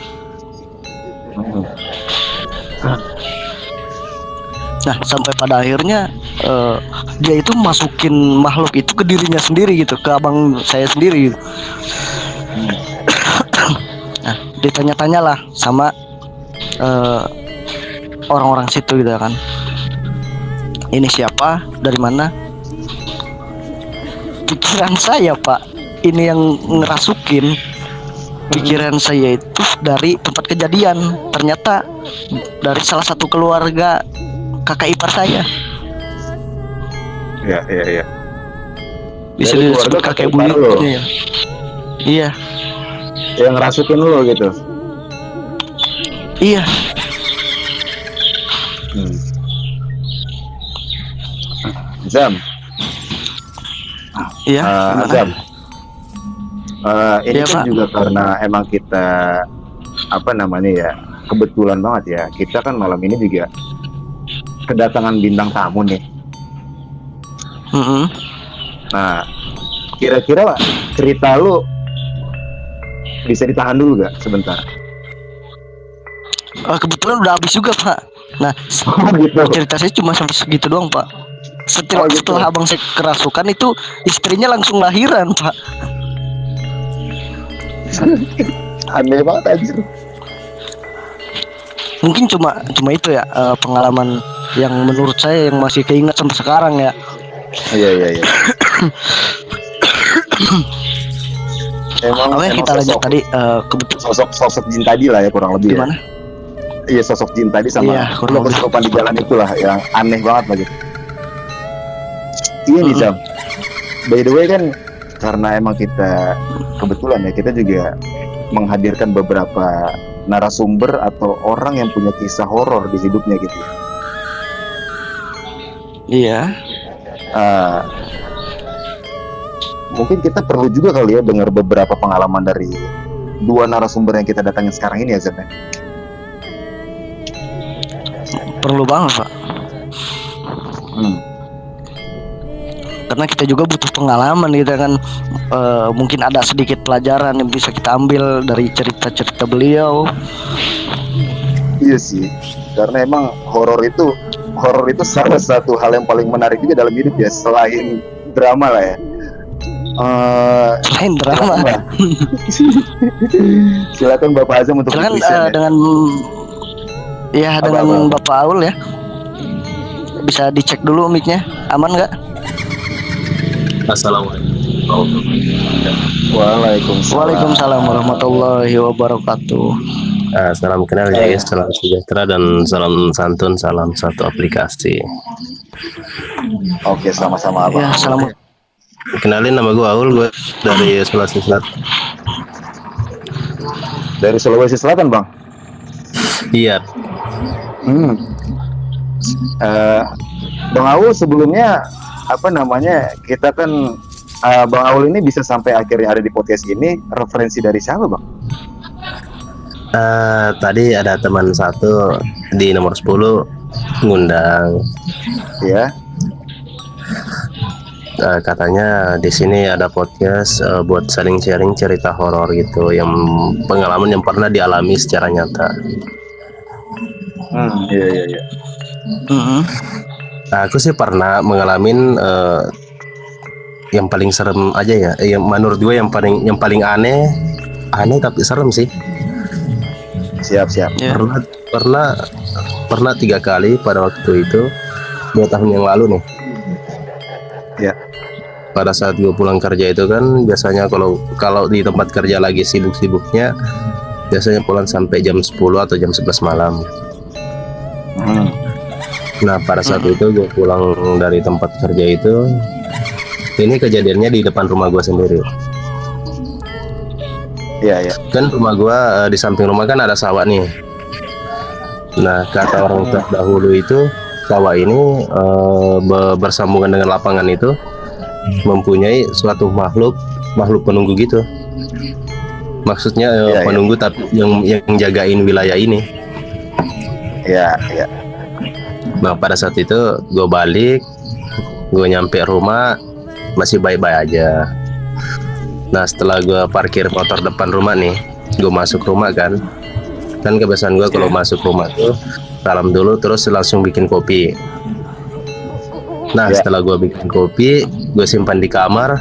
Speaker 1: Nah, sampai pada akhirnya dia itu masukin makhluk itu ke dirinya sendiri gitu, ke abang saya sendiri gitu. Nah, ditanya-tanyalah sama orang-orang situ gitu kan, ini siapa, dari mana. Pikiran saya Pak, ini yang ngerasukin. Pikiran saya itu dari tempat kejadian, ternyata dari salah satu keluarga kakak ipar saya.
Speaker 2: Iya.
Speaker 1: Bisa
Speaker 2: Dari
Speaker 1: disebut
Speaker 2: keluarga
Speaker 1: kakek
Speaker 2: kakak ipar lo.
Speaker 1: buyutnya ya. Iya.
Speaker 2: Yang ngerasukin lo gitu.
Speaker 1: Iya.
Speaker 2: Zam.
Speaker 1: Iya.
Speaker 2: Zam. Ini
Speaker 1: Iya,
Speaker 2: kan
Speaker 1: Pak.
Speaker 2: juga karena emang kita kebetulan banget ya, kita kan malam ini juga kedatangan bintang tamu nih. Nah, kira-kira cerita lu bisa ditahan dulu gak sebentar?
Speaker 1: Kebetulan udah habis juga Pak. Nah,
Speaker 2: Gitu.
Speaker 1: cerita saya cuma sampai segitu doang Pak. Setelah,
Speaker 2: Oh, gitu.
Speaker 1: setelah abang saya kerasukan itu istrinya langsung lahiran Pak.
Speaker 2: Aneh banget anjir.
Speaker 1: Mungkin cuma itu ya pengalaman yang menurut saya yang masih keinget sampai sekarang ya.
Speaker 2: Iya. Emang
Speaker 1: Oke, kita lanjut tadi kebetulan
Speaker 2: sosok jin tadi lah ya kurang lebih.
Speaker 1: gimana?
Speaker 2: Ya? Iya, sosok jin tadi sama
Speaker 1: Iya, kurang lebih.
Speaker 2: kesurupan di jalan itulah yang aneh banget lagi. Iya nih Jam. By the way kan karena emang kita kebetulan ya kita juga menghadirkan beberapa narasumber atau orang yang punya kisah horor di hidupnya gitu.
Speaker 1: Iya.
Speaker 2: Mungkin kita perlu juga kali ya dengar beberapa pengalaman dari dua narasumber yang kita datangin sekarang ini ya Zem.
Speaker 1: Perlu banget Pak. Karena kita juga butuh pengalaman gitu kan. Mungkin ada sedikit pelajaran yang bisa kita ambil dari cerita-cerita beliau.
Speaker 2: Iya sih, karena emang horor itu salah satu hal yang paling menarik juga dalam hidup ya, selain drama lah ya.
Speaker 1: Selain drama.
Speaker 2: Silakan Bapak Azam untuk
Speaker 1: Silakan
Speaker 2: ya.
Speaker 1: dengan
Speaker 2: Apa?
Speaker 1: Bapak Aul ya. Bisa dicek dulu mic-nya, aman nggak?
Speaker 3: Assalamualaikum.
Speaker 1: Waalaikumsalam warahmatullahi wabarakatuh.
Speaker 3: Salam kenal ya guys, salam sejahtera dan salam santun, salam satu aplikasi.
Speaker 2: Oke, sama-sama Abang.
Speaker 1: Ya, salam.
Speaker 3: Kenalin, nama gue Aul, gue dari Sulawesi Selatan.
Speaker 2: Dari Sulawesi Selatan Bang.
Speaker 3: Iya.
Speaker 2: Bang Aul sebelumnya apa namanya, kita kan Bang Aul ini bisa sampai akhirnya ada di podcast ini referensi dari siapa Bang?
Speaker 3: Tadi ada teman satu di nomor 10 ngundang.
Speaker 2: Ya.
Speaker 3: Katanya di sini ada podcast buat saling sharing cerita horor gitu, yang pengalaman yang pernah dialami secara nyata.
Speaker 2: Iya.
Speaker 3: Aku sih pernah mengalami yang paling serem aja ya. Yang menurut gue yang paling aneh tapi serem sih.
Speaker 2: Siap.
Speaker 1: Ya.
Speaker 3: Pernah 3 kali pada waktu itu 2 tahun yang lalu nih.
Speaker 2: Ya.
Speaker 3: Pada saat gue pulang kerja itu kan biasanya kalau di tempat kerja lagi sibuk-sibuknya, biasanya pulang sampai jam 10 atau jam 11 malam. Nah pada saat itu gue pulang dari tempat kerja itu, ini kejadiannya di depan rumah gue sendiri.
Speaker 2: Iya.
Speaker 3: Kan rumah gue di samping rumah kan ada sawah nih. Nah kata orang terdahulu itu sawah ini bersambungan dengan lapangan itu mempunyai suatu makhluk penunggu gitu. Maksudnya penunggu tapi yang jagain wilayah ini.
Speaker 2: Iya.
Speaker 3: Nah pada saat itu gue balik, gue nyampe rumah masih baik-baik aja. Nah setelah gue parkir motor depan rumah nih, gue masuk rumah kan kebiasaan gue kalau masuk rumah tuh salam dulu terus langsung bikin kopi. Nah setelah gue bikin kopi, gue simpan di kamar.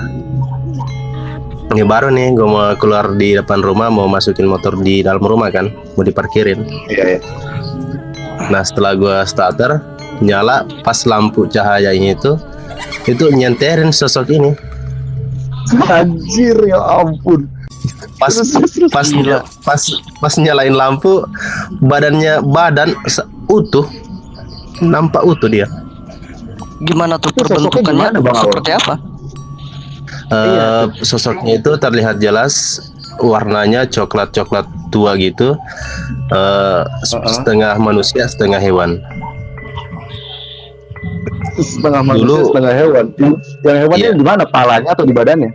Speaker 3: Ini baru nih gue mau keluar di depan rumah, mau masukin motor di dalam rumah kan, mau diparkirin.
Speaker 2: Iya.
Speaker 3: Nah setelah gue starter nyala, pas lampu cahayanya itu nyenterin sosok ini.
Speaker 2: Anjir, ya ampun.
Speaker 3: Pas nyalain lampu, badan utuh, nampak utuh dia.
Speaker 1: Gimana tuh
Speaker 2: Itu sosoknya
Speaker 1: perbentukannya?
Speaker 2: gimana, Bang Aul?
Speaker 1: Seperti apa?
Speaker 3: Sosoknya itu terlihat jelas, warnanya coklat tua gitu, setengah manusia setengah hewan.
Speaker 2: Setengah manusia
Speaker 3: Dulu-
Speaker 2: setengah hewan. Yang hewannya
Speaker 3: Iya.
Speaker 2: di mana? Palanya atau di badannya?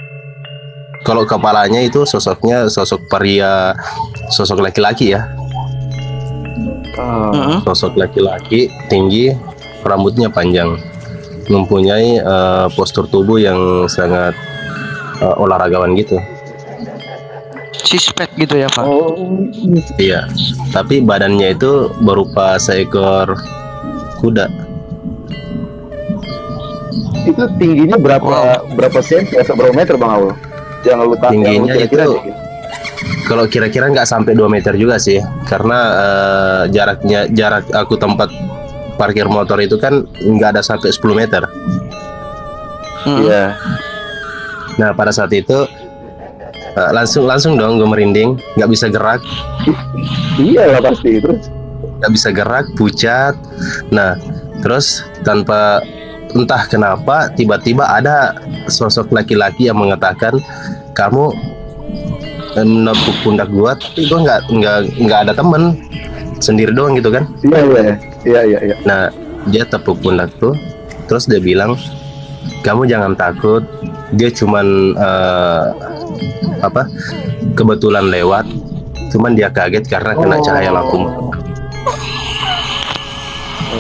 Speaker 3: Kalau kepalanya itu sosoknya sosok pria, sosok laki-laki ya, sosok laki-laki tinggi, rambutnya panjang, mempunyai postur tubuh yang sangat olahragawan gitu.
Speaker 1: Sispek gitu ya Pak?
Speaker 2: Oh,
Speaker 3: Iya, tapi badannya itu berupa seekor kuda.
Speaker 2: itu tingginya berapa
Speaker 1: Wow.
Speaker 2: berapa senti atau berapa meter Bang Aul? Yang lu
Speaker 3: Tingginya
Speaker 2: kira-kira
Speaker 3: itu
Speaker 2: nih.
Speaker 3: kalau kira-kira nggak sampai 2 meter juga sih, karena jarak aku tempat parkir motor itu kan nggak ada sampai 10 meter.
Speaker 1: Hmm.
Speaker 2: Iya.
Speaker 3: Nah pada saat itu langsung dong gue merinding, nggak bisa gerak,
Speaker 2: Iya lah pasti terus.
Speaker 3: nggak bisa gerak, pucat. Nah terus tanpa entah kenapa tiba-tiba ada sosok laki-laki yang mengatakan kamu menepuk pundak gua, tapi gua nggak ada temen, sendiri doang gitu kan.
Speaker 2: Iya.
Speaker 3: Nah dia tepuk pundakku, terus dia bilang kamu jangan takut, dia cuman kebetulan lewat, cuman dia kaget karena kena cahaya lampu.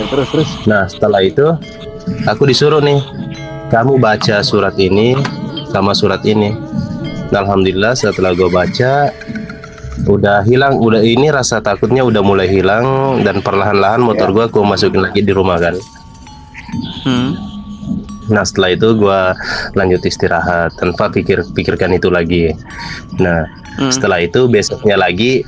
Speaker 2: Terus.
Speaker 3: Nah setelah itu aku disuruh nih, kamu baca surat ini sama surat ini. Nah, alhamdulillah setelah gue baca udah hilang, udah ini rasa takutnya udah mulai hilang, dan perlahan-lahan motor gue aku masukin lagi di rumah kan.
Speaker 1: Hmm.
Speaker 3: Nah setelah itu gue lanjut istirahat tanpa pikirkan itu lagi. Nah setelah itu besoknya lagi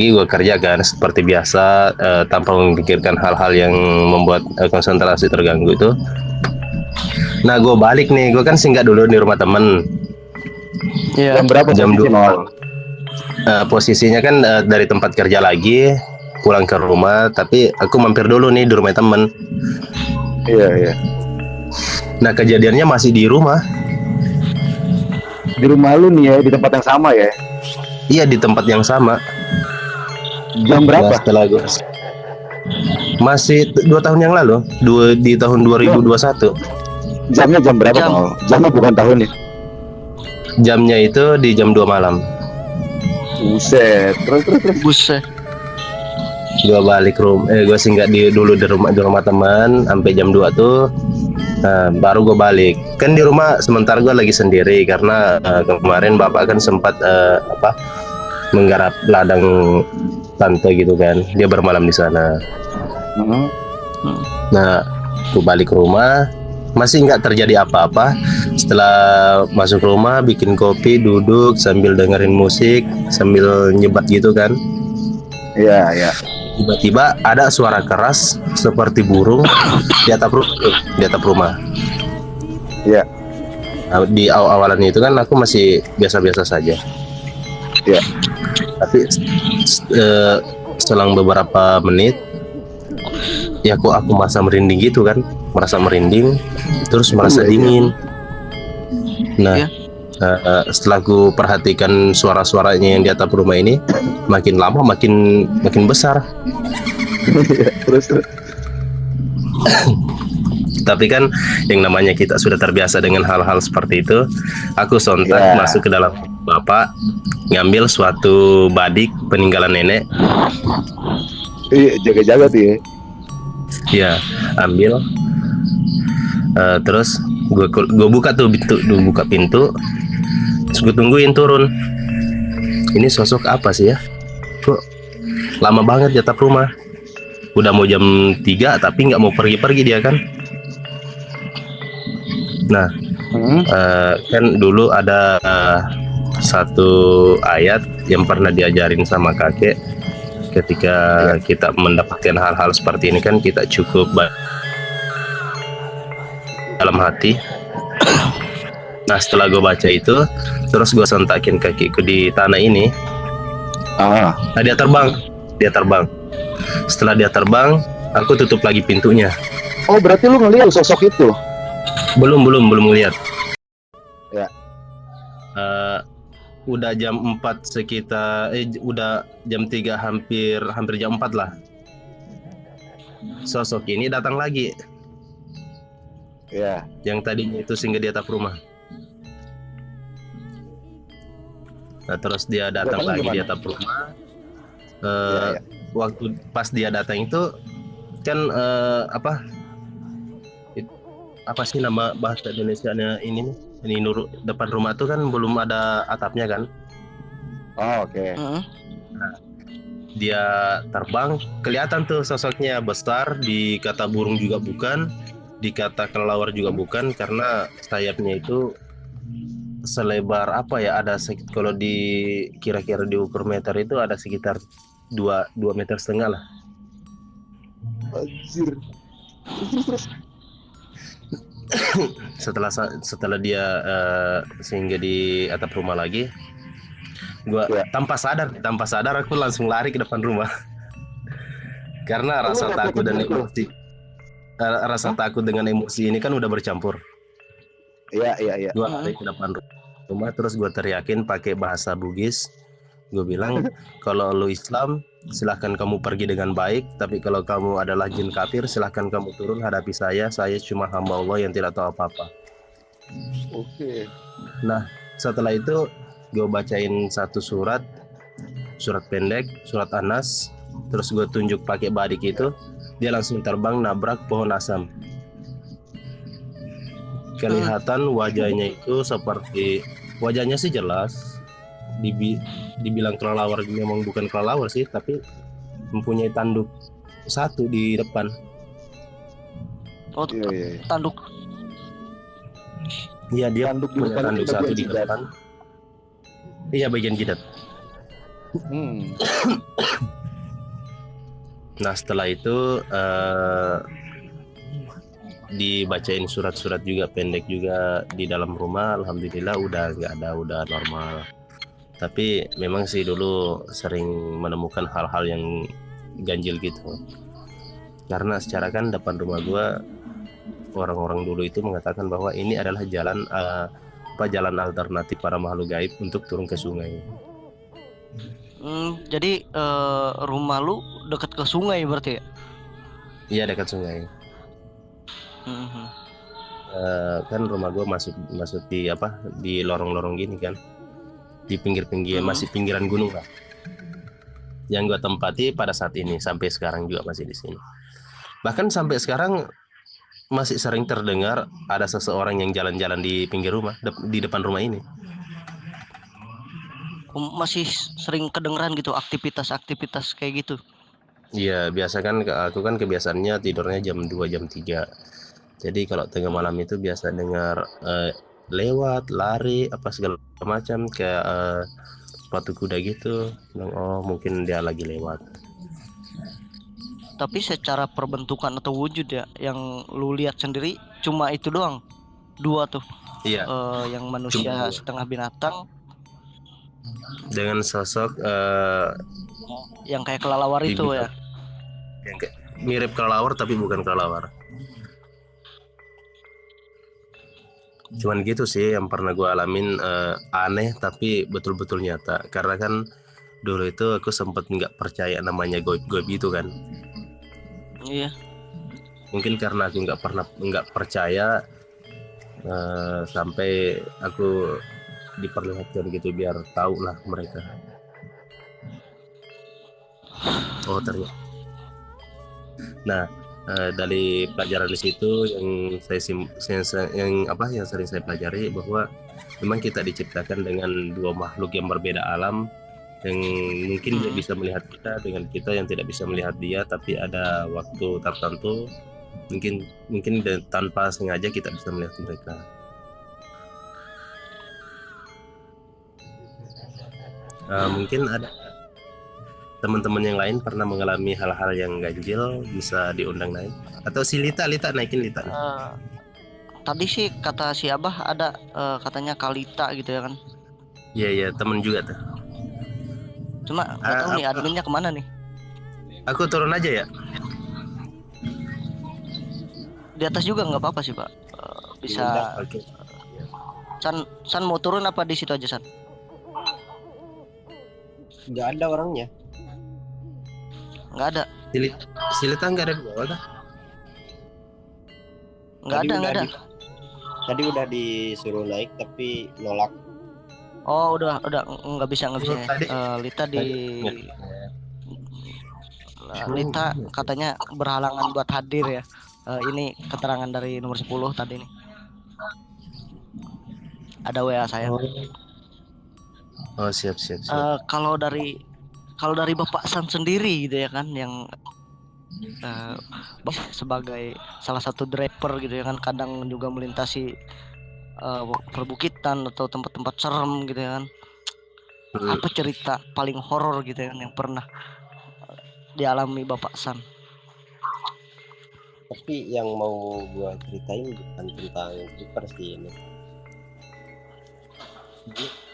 Speaker 3: gue kerjakan seperti biasa, tanpa memikirkan hal-hal yang membuat konsentrasi terganggu itu. Nah gue balik nih, gue kan singgah dulu di rumah temen.
Speaker 1: Iya.
Speaker 2: Jam berapa
Speaker 3: Jam
Speaker 2: posisi,
Speaker 3: 2.
Speaker 2: Bang Aul?
Speaker 3: Posisinya kan dari tempat kerja lagi pulang ke rumah, tapi aku mampir dulu nih di rumah temen.
Speaker 2: Iya.
Speaker 3: Nah kejadiannya masih di rumah.
Speaker 2: Di rumah lu nih ya, di tempat yang sama ya.
Speaker 3: Iya di tempat yang sama.
Speaker 2: Jam berapa?
Speaker 3: Nah, setelah gue masih 2 tahun yang lalu, di tahun 2021.
Speaker 2: Jamnya jam berapa
Speaker 1: Jam.
Speaker 2: Bang Aul? Jamnya bukan tahunnya.
Speaker 3: Jamnya itu di jam 2 malam.
Speaker 2: Buset. Terus.
Speaker 1: Buset.
Speaker 3: Gue balik gue singgah dulu di rumah teman sampai jam 2 tuh. Nah, baru gue balik. Kan di rumah sementara gue lagi sendiri karena kemarin bapak kan sempat menggarap ladang tante gitu kan. Dia bermalam di sana. Nah, gue balik ke rumah, masih nggak terjadi apa-apa. Setelah masuk rumah, bikin kopi, duduk sambil dengerin musik, sambil nyebat gitu kan.
Speaker 2: Iya.
Speaker 3: Tiba-tiba ada suara keras seperti burung di atap rumah.
Speaker 2: Iya.
Speaker 3: Nah, di awalan itu kan aku masih biasa-biasa saja.
Speaker 2: Iya.
Speaker 3: Tapi selang beberapa menit, ya aku merasa merinding gitu kan, terus merasa dingin. Nah,
Speaker 1: Iya.
Speaker 3: setelah aku perhatikan suara-suaranya yang di atap rumah ini, makin lama makin besar.
Speaker 2: Terus.
Speaker 3: Tapi kan yang namanya kita sudah terbiasa dengan hal-hal seperti itu, aku sontak masuk ke dalam bapak, ngambil suatu badik peninggalan nenek.
Speaker 2: Iya, jaga-jaga tuh ya.
Speaker 3: Ya, ambil. Terus gue buka pintu, terus gue tungguin turun. Ini sosok apa sih ya? Kok lama banget di atap rumah? Udah mau jam 3 tapi nggak mau pergi-pergi dia kan? Nah, kan dulu ada satu ayat yang pernah diajarin sama kakek. Ketika kita mendapatkan hal-hal seperti ini kan kita cukup dalam hati. Nah setelah gue baca itu, terus gue sentakin kakiku di tanah ini. Nah dia terbang. Setelah dia terbang, aku tutup lagi pintunya.
Speaker 2: Oh berarti lu ngeliat sosok itu?
Speaker 3: Belum ngeliat.
Speaker 2: Ya.
Speaker 3: Udah jam 4 sekitar, udah jam 3 hampir jam 4 lah. Sosok ini datang lagi.
Speaker 2: Ya.
Speaker 3: Yang tadinya itu singgah di atap rumah. Nah terus dia datang lagi di atap rumah. Waktu pas dia datang itu kan apa sih nama bahasa Indonesianya ini depan rumah tuh kan belum ada atapnya kan.
Speaker 2: Oh, oke.
Speaker 1: Heeh.
Speaker 3: Dia terbang, kelihatan tuh sosoknya besar, dikata burung juga bukan, dikata kelelawar juga bukan, karena sayapnya itu selebar apa ya, ada kalau di kira-kira diukur meter itu ada sekitar 2,5 meter lah.
Speaker 2: Anjir. Terus.
Speaker 3: Setelah dia sehingga di atap rumah lagi, gua
Speaker 2: Ya.
Speaker 3: tanpa sadar aku langsung lari ke depan rumah karena
Speaker 2: Oh, lu
Speaker 3: rasa takut dan
Speaker 2: kejar tuh.
Speaker 3: emosi. Rasa takut dengan emosi ini kan udah bercampur.
Speaker 2: Iya, iya, iya.
Speaker 3: Gua lari ke depan rumah, terus gua teriakin pakai bahasa Bugis. Gue bilang, kalau lu Islam silahkan kamu pergi dengan baik, tapi kalau kamu adalah jin kafir silahkan kamu turun hadapi saya cuma hamba Allah yang tidak tahu apa-apa.
Speaker 2: Oke.
Speaker 3: Nah, setelah itu gue bacain satu surat pendek, surat Anas, terus gue tunjuk pakai badik itu, dia langsung terbang nabrak pohon asam. Kelihatan wajahnya itu seperti, wajahnya sih jelas, dibilang kelelawar, memang bukan kelelawar sih, tapi mempunyai tanduk satu di depan.
Speaker 1: Oh,
Speaker 2: Iya, iya, iya.
Speaker 1: tanduk.
Speaker 3: Iya, dia
Speaker 2: Tanduk di
Speaker 3: punya
Speaker 2: depan
Speaker 3: tanduk
Speaker 2: itu
Speaker 3: satu
Speaker 2: bagian
Speaker 3: di
Speaker 2: jidat.
Speaker 3: depan. Iya, bagian jidat. Nah, setelah itu dibacain surat-surat juga pendek juga di dalam rumah. Alhamdulillah udah nggak ada, udah normal. Tapi memang sih dulu sering menemukan hal-hal yang ganjil gitu. Karena secara kan depan rumah gua, orang-orang dulu itu mengatakan bahwa ini adalah jalan jalan alternatif para makhluk gaib untuk turun ke sungai.
Speaker 1: Jadi rumah lu dekat ke sungai berarti ya?
Speaker 3: Iya, dekat sungai. Kan rumah gua masuk di di lorong-lorong gini kan, di pinggir-pinggir, masih pinggiran gunung lah. Yang gua tempati pada saat ini sampai sekarang juga masih di sini. Bahkan sampai sekarang masih sering terdengar ada seseorang yang jalan-jalan di pinggir rumah, di depan rumah ini.
Speaker 1: Masih sering kedengeran gitu aktivitas kayak gitu.
Speaker 3: Iya, biasa kan aku kan kebiasaannya tidurnya jam 2 jam 3. Jadi kalau tengah malam itu biasa dengar lewat, lari, apa segala macam, kayak sepatu kuda gitu. Oh, mungkin dia lagi lewat.
Speaker 1: Tapi secara perbentukan atau wujud ya, yang lu lihat sendiri cuma itu doang. Dua tuh.
Speaker 3: Iya.
Speaker 1: Yang manusia
Speaker 3: Cuma dua.
Speaker 1: setengah binatang,
Speaker 3: dengan sosok
Speaker 1: yang kayak kelelawar itu ya.
Speaker 3: yang kayak mirip kelelawar tapi bukan kelelawar. Cuman gitu sih yang pernah gue alamin, aneh tapi betul-betul nyata. Karena kan dulu itu aku sempat nggak percaya namanya goib-goib itu kan.
Speaker 1: Iya.
Speaker 3: Mungkin karena aku nggak percaya, sampai aku diperlihatkan gitu biar tahu lah mereka. Oh, ternyata. Nah, dari pelajaran di situ yang yang sering saya pelajari, bahwa memang kita diciptakan dengan dua makhluk yang berbeda alam, yang mungkin dia bisa melihat kita dengan kita yang tidak bisa melihat dia, tapi ada waktu tertentu mungkin tanpa sengaja kita bisa melihat mereka. Mungkin ada teman-teman yang lain pernah mengalami hal-hal yang ganjil, bisa diundang naik, atau si Lita naikin Lita.
Speaker 1: Tadi sih kata si Abah ada katanya Kalita gitu ya kan.
Speaker 3: Iya, temen juga tuh.
Speaker 1: Cuma nggak tahu nih adminnya kemana nih.
Speaker 3: Aku turun aja ya.
Speaker 1: Di atas juga nggak apa-apa sih Pak. Bisa.
Speaker 3: Oke.
Speaker 1: San mau turun apa di situ aja San?
Speaker 4: Nggak ada orangnya.
Speaker 1: Nggak ada.
Speaker 3: Si Lita nggak ada di bawah kah?
Speaker 1: Nggak ada.
Speaker 4: Tadi udah disuruh naik tapi nolak.
Speaker 1: Oh udah nggak bisa.
Speaker 3: Tadi.
Speaker 1: Lita Lita katanya berhalangan buat hadir ya. Ini keterangan dari nomor 10 tadi nih. Ada WA saya.
Speaker 3: Oh, siap siap siap.
Speaker 1: Kalau dari Bapak San sendiri gitu ya kan, yang eh, sebagai salah satu driver gitu ya kan, kadang juga melintasi perbukitan atau tempat-tempat serem gitu ya kan.
Speaker 3: Hmm.
Speaker 1: Apa cerita paling horor gitu ya kan yang pernah dialami Bapak San?
Speaker 4: Tapi yang mau gua ceritain bukan tentang Clipper sih ini.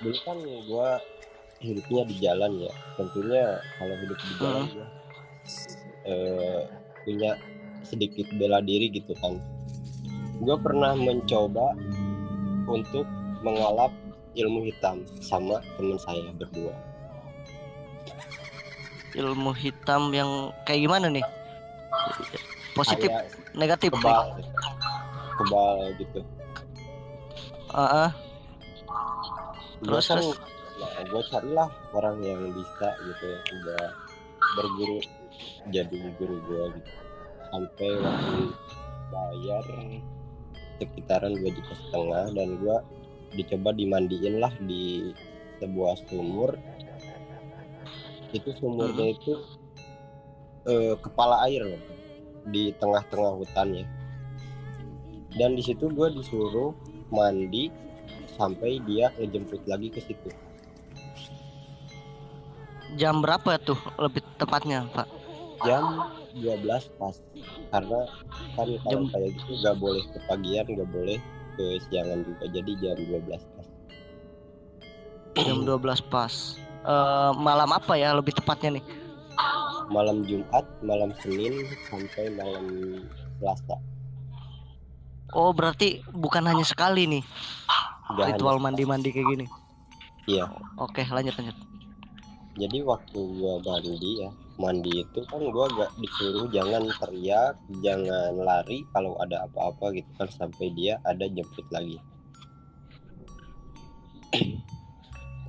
Speaker 4: Dulu kan gua hidupnya di jalan ya. Tentunya kalau hidup di jalan gua punya sedikit bela diri gitu kan. Gua pernah mencoba untuk mengalap ilmu hitam sama teman saya berdua.
Speaker 1: Ilmu hitam yang kayak gimana nih? Positif,
Speaker 4: Kayak
Speaker 1: negatif nih?
Speaker 4: kebal gitu.
Speaker 1: Ah,
Speaker 4: Gua
Speaker 1: terus
Speaker 4: kan,
Speaker 1: terus.
Speaker 4: nah, gue carilah orang yang bisa gitu ya, udah berguru jadi guru gue gitu. Sampai waktu bayar sekitaran 2,5 juta, dan gue dicoba dimandiin lah di sebuah sumur. Itu sumurnya itu kepala air loh, di tengah-tengah hutan ya. Dan di situ gue disuruh mandi sampai dia ngejemput lagi ke situ.
Speaker 1: Jam berapa tuh lebih tepatnya, Pak?
Speaker 4: Jam 12 pas, karena kan kalau kayak gitu gak boleh kepagian, gak boleh ke siangan juga, jadi jam 12 pas.
Speaker 1: Jam 12 pas. Malam apa ya lebih tepatnya nih?
Speaker 4: Malam Jumat, malam Senin, sampai malam Selasa.
Speaker 1: Oh, berarti bukan hanya sekali nih
Speaker 4: Gak
Speaker 1: ritual
Speaker 4: hanya
Speaker 1: mandi-mandi kayak gini.
Speaker 4: iya.
Speaker 1: Oke, lanjut.
Speaker 4: Jadi waktu gua mandi itu kan gua gak disuruh jangan teriak, jangan lari kalau ada apa-apa gitu kan, sampai dia ada jemput lagi.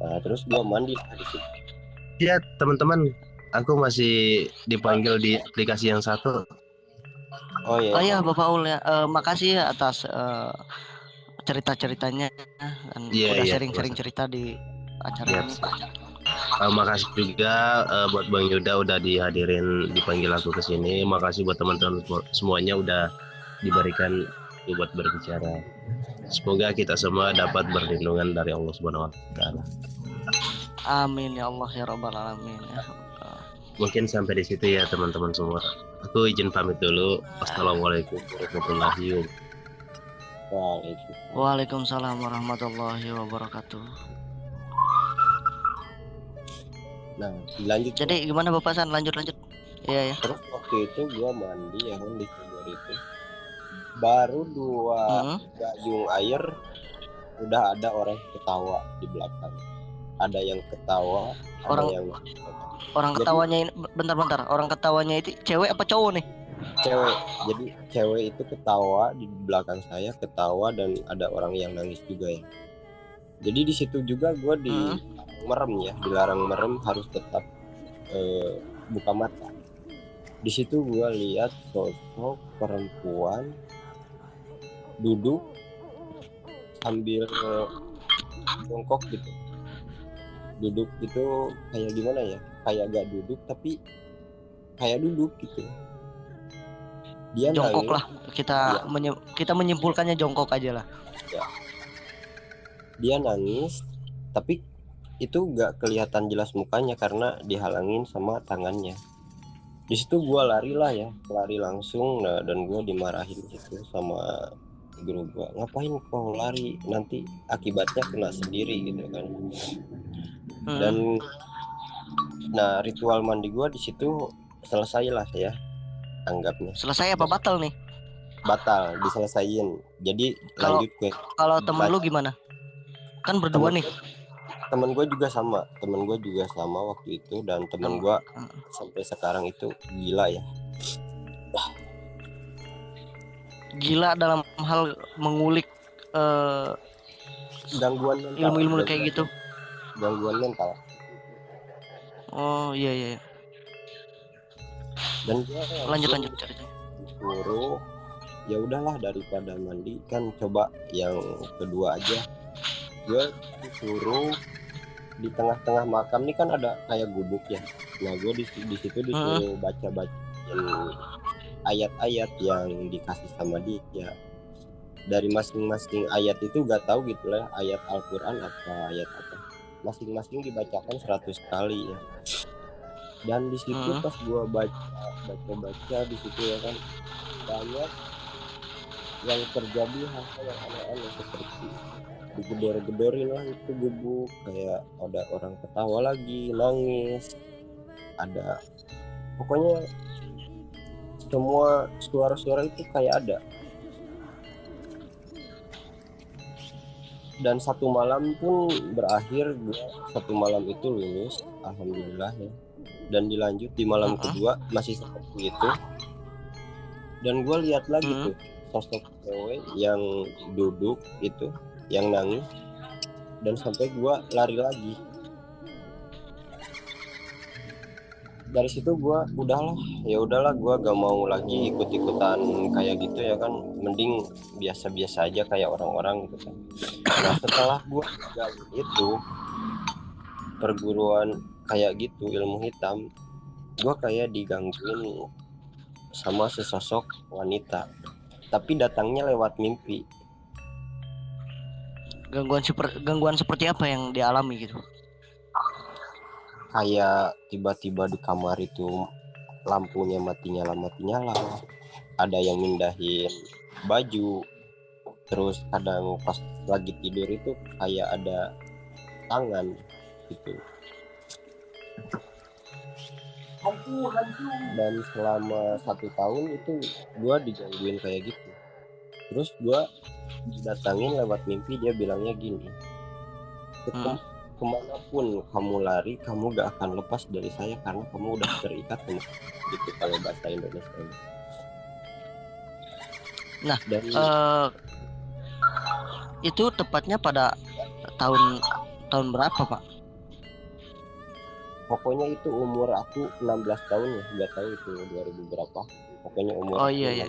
Speaker 4: Nah, terus gua mandi lah di situ.
Speaker 3: Ya teman-teman, aku masih dipanggil di aplikasi yang satu.
Speaker 4: Oh
Speaker 1: Oh
Speaker 4: ya,
Speaker 1: ya, Bapak Ul ya. Makasih ya atas cerita-ceritanya dan
Speaker 3: Iya
Speaker 1: udah
Speaker 3: iya.
Speaker 1: sharing-sharing cerita di acara ini.
Speaker 3: Makasih juga buat Bang Yuda udah dihadirin, dipanggil aku ke sini. Makasih buat teman-teman semuanya udah diberikan buat berbicara. Semoga kita semua dapat berlindungan dari Allah Subhanahu wa taala.
Speaker 1: Amin ya Allah ya Rabbal alamin ya.
Speaker 3: Mungkin sampai di situ ya teman-teman semua. Aku izin pamit dulu. Assalamualaikum warahmatullahi wabarakatuh.
Speaker 1: Waalaikumsalam warahmatullahi wabarakatuh.
Speaker 4: Nah, lanjut.
Speaker 1: Jadi gimana Bapak San? Lanjut. Iya ya.
Speaker 4: Terus waktu itu gua mandi ya kan di sumur itu. Baru 2 gayung air udah ada orang ketawa di belakang. Ada yang ketawa,
Speaker 1: Orang ketawanya ini bentar. Orang ketawanya itu cewek apa cowok nih?
Speaker 4: Cewek. Jadi cewek itu ketawa di belakang saya, ketawa, dan ada orang yang nangis juga ya. Jadi di situ juga gue dilarang merem, harus tetap buka mata. Di situ gue lihat sosok perempuan duduk sambil jongkok gitu. Duduk itu kayak gimana ya? Kayak gak duduk tapi kayak duduk gitu. Dia
Speaker 1: jongkok
Speaker 4: nangis,
Speaker 1: lah. Kita menyimpulkannya jongkok aja lah.
Speaker 4: ya. Dia nangis, tapi itu gak kelihatan jelas mukanya karena dihalangin sama tangannya. Di situ gue lari langsung. Nah, dan gue dimarahin gitu sama guru gue, ngapain kau lari, nanti akibatnya kena sendiri gitu kan. Dan nah, ritual mandi gue di situ selesai lah ya, anggapnya.
Speaker 1: Selesai apa batal nih?
Speaker 4: Batal, diselesain. Jadi lanjut ke.
Speaker 1: Kalau temen lu gimana? Kan berdua nih.
Speaker 4: Temen gue juga sama waktu itu, dan temen gue sampai sekarang itu gila ya.
Speaker 1: Gila dalam hal mengulik
Speaker 4: gangguan mental,
Speaker 1: ilmu-ilmu kayak gitu.
Speaker 4: Gangguan mental.
Speaker 1: Oh iya.
Speaker 4: Dan gue
Speaker 1: lanjut ceritanya.
Speaker 4: Suruh, ya udahlah daripada mandi kan coba yang kedua aja. Gue disuruh di tengah-tengah makam nih kan ada kayak gubuk ya. Nah gue di situ disuruh baca ayat-ayat yang dikasih sama dia. Dari masing-masing ayat itu gak tahu gitu lah, ayat Al-Quran apa ayat apa, masing-masing dibacakan 100 kali ya. Dan di situ pas gua baca di situ ya kan, banyak yang terjadi hal-hal yang aneh-aneh seperti digedor-gedorin lah itu gubuk, kayak ada orang ketawa lagi, nangis, ada pokoknya semua suara-suara itu kayak ada. Dan satu malam pun berakhir, satu malam itu lulus alhamdulillah ya, dan dilanjut di malam kedua masih seperti itu. Dan gue lihat lagi tuh sosok cewek yang duduk itu, yang nangis, dan sampai gue lari lagi. Dari situ gue udahlah gue gak mau lagi ikut-ikutan kayak gitu ya kan, mending biasa-biasa aja kayak orang-orang gitu kan. Nah setelah gue gabung itu perguruan kayak gitu ilmu hitam, gue kayak digangguin sama sesosok wanita, tapi datangnya lewat mimpi.
Speaker 1: Gangguan seperti apa yang dialami gitu?
Speaker 4: Kayak tiba-tiba di kamar itu lampunya mati nyala, ada yang mindahin baju, terus kadang pas lagi tidur itu kayak ada tangan gitu. Dan selama 1 tahun itu gue digangguin kayak gitu. Terus gue datangin lewat mimpi, dia bilangnya gini, kemanapun kamu lari, kamu gak akan lepas dari saya karena kamu udah terikat sama gitu, kalau bahasa Indonesia.
Speaker 1: Nah,
Speaker 4: dan
Speaker 1: itu tepatnya pada tahun berapa Pak?
Speaker 4: Pokoknya itu umur aku 16 tahun ya, nggak tahu itu 2000 berapa. Pokoknya umur.
Speaker 1: Oh iya.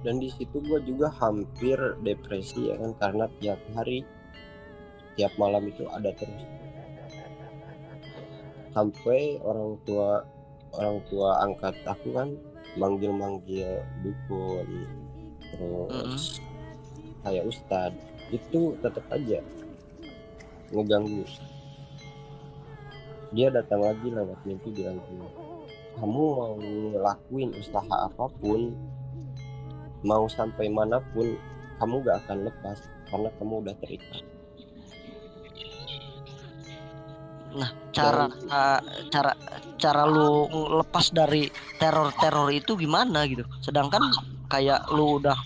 Speaker 4: Dan di situ gue juga hampir depresi ya kan, karena tiap hari, tiap malam itu ada terus. Sampai orang tua angkat aku kan manggil dukun, terus kayak ustadz, itu tetap aja ngeganggu. Dia datang lagi lewat mimpi bilang gini, kamu mau ngelakuin usaha apapun, mau sampai manapun, kamu gak akan lepas karena kamu udah terikat.
Speaker 1: Nah, cara lu lepas dari teror itu gimana gitu? Sedangkan kayak lu udah,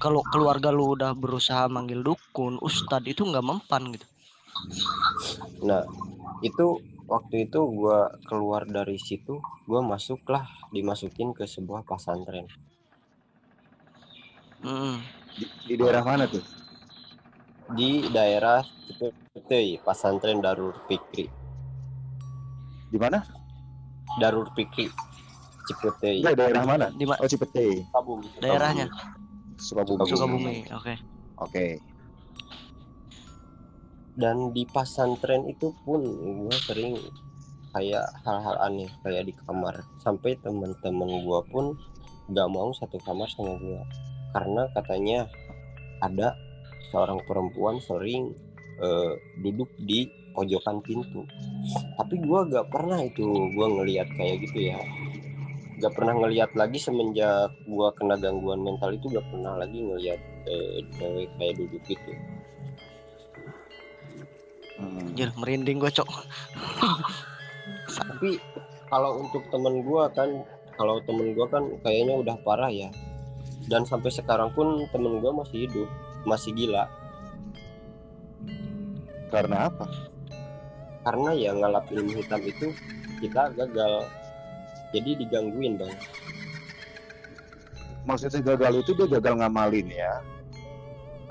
Speaker 1: kalau keluarga lu udah berusaha manggil dukun, ustadz, itu nggak mempan gitu.
Speaker 4: Nah, itu waktu itu gue keluar dari situ, gue dimasukin ke sebuah pesantren.
Speaker 2: Di daerah mana tuh?
Speaker 4: Di daerah Cipetei, pesantren Darul Fikri.
Speaker 2: Di mana?
Speaker 4: Darul Fikri, Cipetei.
Speaker 2: Enggak, daerah mana? Oh, Cipetei.
Speaker 1: Daerahnya
Speaker 2: Sukabumi. Oke.
Speaker 4: Dan di pesantren itu pun gue sering kayak hal-hal aneh kayak di kamar, sampai teman-teman gue pun gak mau satu kamar sama gue karena katanya ada seorang perempuan sering duduk di pojokan pintu. Tapi gue gak pernah itu gue ngelihat kayak gitu ya, gak pernah ngelihat lagi semenjak gue kena gangguan mental itu, gak pernah lagi ngelihat cewek kayak duduk gitu.
Speaker 1: Anjir, merinding gue, Cok.
Speaker 4: Tapi kalau untuk temen gue kan kayaknya udah parah ya, dan sampai sekarang pun temen gue masih hidup, masih gila.
Speaker 2: Karena apa?
Speaker 4: Karena ya ngalap ilmu hitam itu kita gagal, jadi digangguin dong.
Speaker 2: Maksudnya gagal itu dia gagal ngamalin ya?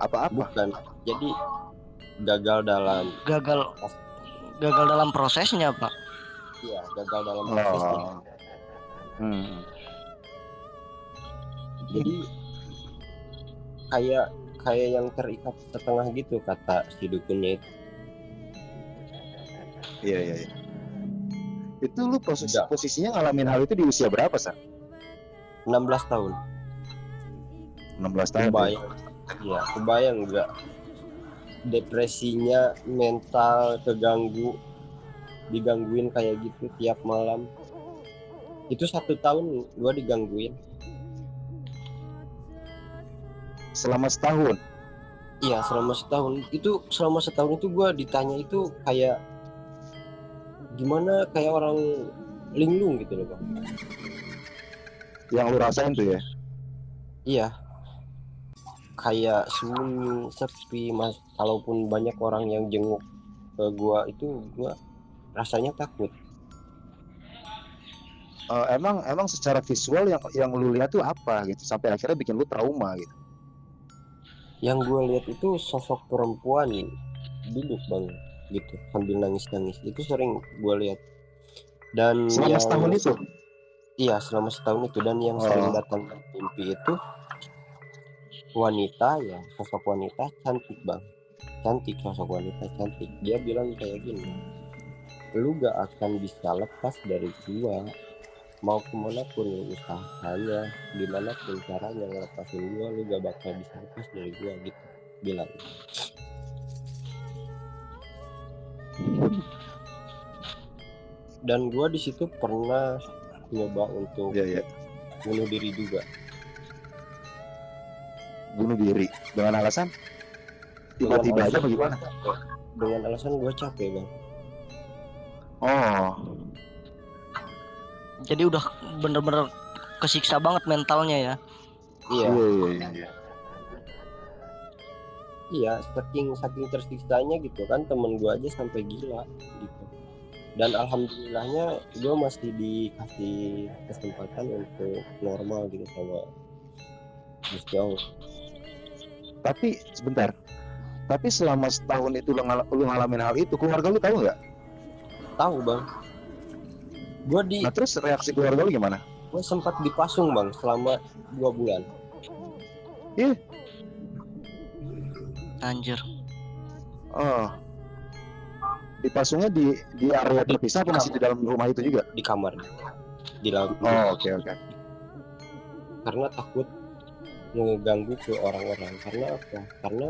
Speaker 2: Apa-apa?
Speaker 4: Bukan, jadi gagal
Speaker 1: dalam prosesnya, Pak.
Speaker 4: Iya, gagal dalam prosesnya.
Speaker 2: Hmm.
Speaker 4: Jadi kayak kayak yang terikat setengah gitu kata si dukunnya itu.
Speaker 2: Iya iya. Iya. Itu lu
Speaker 4: Enggak.
Speaker 2: posisinya ngalamin hal itu di usia berapa, San?
Speaker 4: 16 tahun.
Speaker 2: 16 tahun. Ya?
Speaker 4: Kebayang. Iya, kebayang enggak depresinya, mental digangguin kayak gitu tiap malam. Itu 1 tahun gua digangguin.
Speaker 2: Selama setahun.
Speaker 4: Iya, selama setahun itu gua ditanya itu kayak gimana, kayak orang linglung gitu loh, Bang.
Speaker 2: Yang lu rasain tuh ya?
Speaker 4: Iya, kayak sunyi, sepi, mas. Kalaupun banyak orang yang jenguk ke gua itu, gua rasanya takut.
Speaker 2: Emang secara visual yang lu lihat tuh apa gitu sampai akhirnya bikin lu trauma gitu?
Speaker 4: Yang gua lihat itu sosok perempuan duduk, Bang, gitu sambil nangis-nangis. Itu sering gua lihat. Dan
Speaker 2: Selama
Speaker 4: yang
Speaker 2: setahun itu?
Speaker 4: iya, selama setahun itu. Dan yang sering datang ke mimpi itu wanita, ya, sosok wanita cantik, Bang. Cantik, sosok wanita cantik. Dia bilang kayak gini, lu gak akan bisa lepas dari gua, mau kemana pun lu usahanya, gimana pun caranya ngelepasin gua, lu gak bakal bisa lepas dari gua, gitu bilang. Dan gua di situ pernah nyoba untuk bunuh diri juga.
Speaker 2: Bunuh diri dengan alasan tiba-tiba aja bagaimana?
Speaker 4: Dengan alasan gua capek, Bang.
Speaker 2: Oh,
Speaker 1: Jadi udah bener-bener kesiksa banget mentalnya ya.
Speaker 4: Iya.
Speaker 2: Iya.
Speaker 4: Iya, saking tersiksanya gitu kan, temen gua aja sampai gila gitu. Dan alhamdulillahnya gua masih dikasih kesempatan untuk normal gitu sama Gusti Allah.
Speaker 2: Tapi sebentar. Tapi selama setahun itu lu ngalamin hal itu, keluarga lu tahu nggak?
Speaker 4: Tahu, Bang.
Speaker 2: Nah terus reaksi keluarga lu gimana?
Speaker 4: Gua sempat dipasung, Bang, selama 2 bulan.
Speaker 2: Iya.
Speaker 1: Anjir.
Speaker 2: Oh. Dipasungnya di area terpisah apa masih di dalam rumah itu juga?
Speaker 4: Di kamar. Di dalam.
Speaker 2: Oh, oke.
Speaker 4: Karena takut ngeganggu ke orang-orang. Karena apa? Karena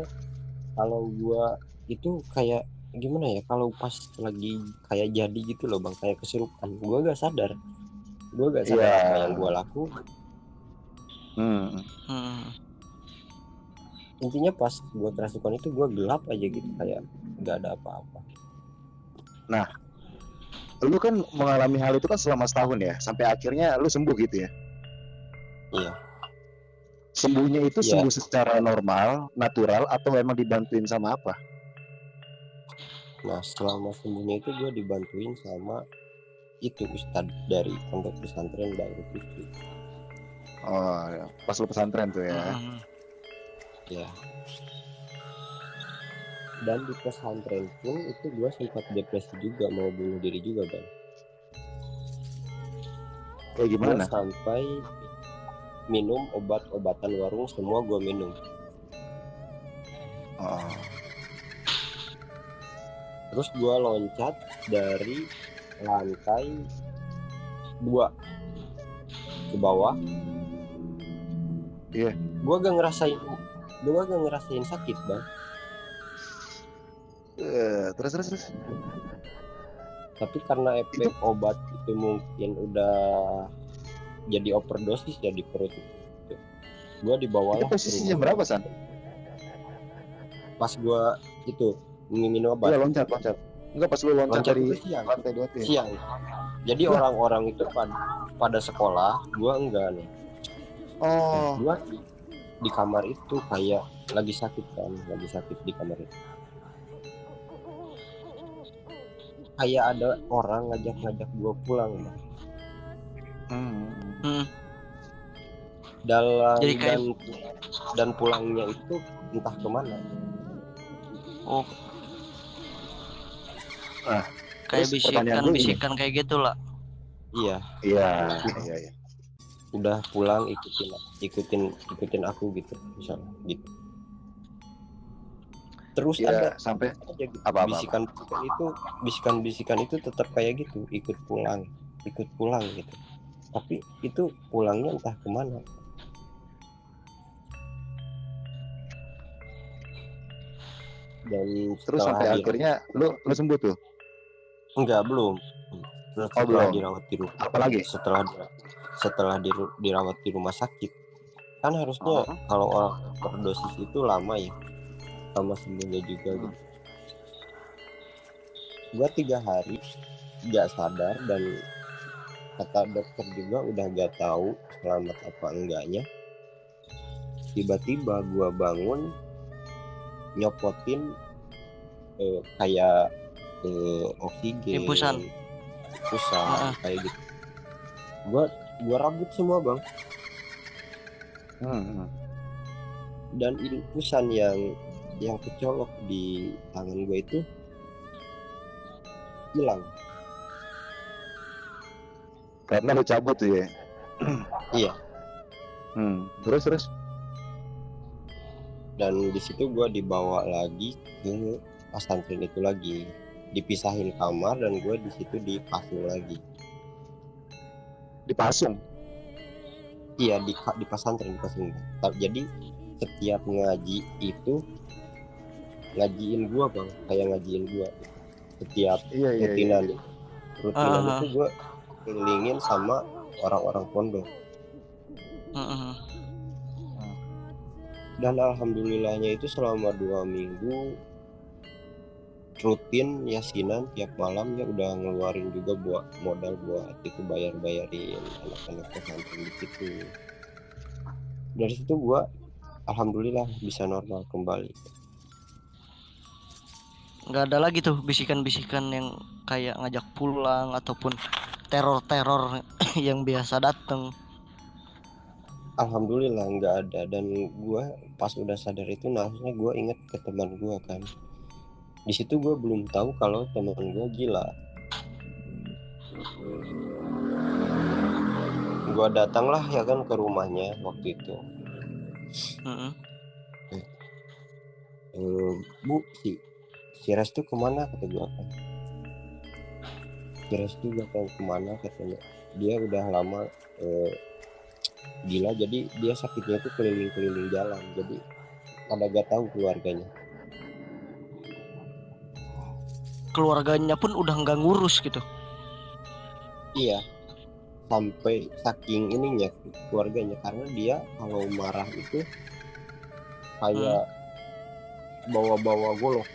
Speaker 4: kalau gua itu kayak gimana ya, kalau pas lagi kayak jadi gitu loh, Bang, kayak kesurupan, gua gak sadar apa yang gua lakukan. Intinya pas gua kerasukan itu gua gelap aja gitu, kayak gak ada apa-apa.
Speaker 2: Nah, lu kan mengalami hal itu kan selama setahun ya, sampai akhirnya lu sembuh gitu ya?
Speaker 4: Iya.
Speaker 2: Sembuhnya itu sembuh secara normal, natural, atau memang dibantuin sama apa?
Speaker 4: Nah, selama sembuhnya itu gue dibantuin sama itu ustadz dari pondok pesantren Bang itu.
Speaker 2: Oh, ya. Pas lu pesantren tuh ya?
Speaker 4: Ya. Dan di pesantren pun itu gue sempat depresi juga, mau bunuh diri juga, Bang.
Speaker 2: Kayak gimana?
Speaker 4: Gua sampai minum obat-obatan warung, semua gue minum.
Speaker 2: Oh.
Speaker 4: Terus gue loncat dari lantai 2 ke bawah.
Speaker 2: Iya.
Speaker 4: Gue gak ngerasain sakit, Bang.
Speaker 2: Terus.
Speaker 4: Tapi karena efek obat itu mungkin udah jadi overdosis ya di perut itu. Gue dibawa.
Speaker 2: Itu posisinya berapa, San?
Speaker 4: Pas gue itu minum obat.
Speaker 2: Iya, loncat. Enggak, pas lu loncat dari lantai 2 tuh.
Speaker 4: Siang. Jadi orang-orang itu pada sekolah, gue enggak nih.
Speaker 2: Oh.
Speaker 4: Gue di kamar itu kayak lagi sakit di kamar itu. Kayak ada orang ngajak gue pulang, Bang.
Speaker 1: Jadi kayak...
Speaker 4: dan pulangnya itu entah kemana.
Speaker 1: Oh. Nah, kayak bisikan kayak gitulah.
Speaker 4: Iya. Udah pulang ikutin aku gitu, misalnya gitu. terus
Speaker 2: Ya
Speaker 4: ada
Speaker 2: sampai
Speaker 4: aja gitu.
Speaker 2: apa?
Speaker 4: Bisikan itu tetap kayak gitu, ikut pulang gitu, tapi itu pulangnya entah kemana. Dan
Speaker 2: Terus
Speaker 4: setelah
Speaker 2: sampai akhirnya lu sembuh tuh?
Speaker 4: enggak, belum.
Speaker 2: Oh
Speaker 4: Setelah
Speaker 2: belum.
Speaker 4: dirawat di rumah,
Speaker 2: Apalagi?
Speaker 4: dirawat di rumah sakit, kan harusnya kalau orang overdosis itu lama ya, lama sembuhnya juga gitu. Gua 3 hari nggak sadar, dan kata dokter juga udah nggak tahu selamat apa enggaknya. Tiba-tiba gua bangun nyopotin kayak oksigen,
Speaker 1: Impusan.
Speaker 4: kayak gitu. Gua rambut semua, Bang. Dan infusan yang kecolok di tangan gue itu hilang.
Speaker 2: Karena lu cabut tuh ya.
Speaker 4: Iya.
Speaker 2: Terus.
Speaker 4: Dan di situ gue dibawa lagi ke pesantren itu lagi, dipisahin kamar, dan gue di situ dipasung lagi.
Speaker 2: Dipasung?
Speaker 4: Iya, di pesantren dipasung. Jadi setiap ngaji itu ngajiin gue, Bang, kayak ngajiin gue. Setiap rutinan itu gue kelilingin sama orang-orang pondok. Dan alhamdulillahnya itu selama 2 minggu rutin yasinan tiap malam, ya udah ngeluarin juga buat modal buat itu bayarin anak-anak pesantren di situ. Dari situ gua alhamdulillah bisa normal kembali.
Speaker 1: Nggak ada lagi tuh bisikan-bisikan yang kayak ngajak pulang ataupun teror-teror yang biasa datang.
Speaker 4: Alhamdulillah nggak ada. Dan gue pas udah sadar itu, harusnya gue inget ke teman gue kan. Di situ gue belum tahu kalau teman gue gila. Gue datanglah ya kan ke rumahnya waktu itu. Bu, si Restu kemana, kata gue kan. Si Restu gak tahu kemana, katanya. Dia udah lama gila, jadi dia sakitnya itu keliling-keliling jalan, jadi ada gak tahu keluarganya
Speaker 1: pun udah nggak ngurus gitu.
Speaker 4: Iya, sampai saking ininya keluarganya, karena dia kalau marah itu kayak bawa-bawa golok.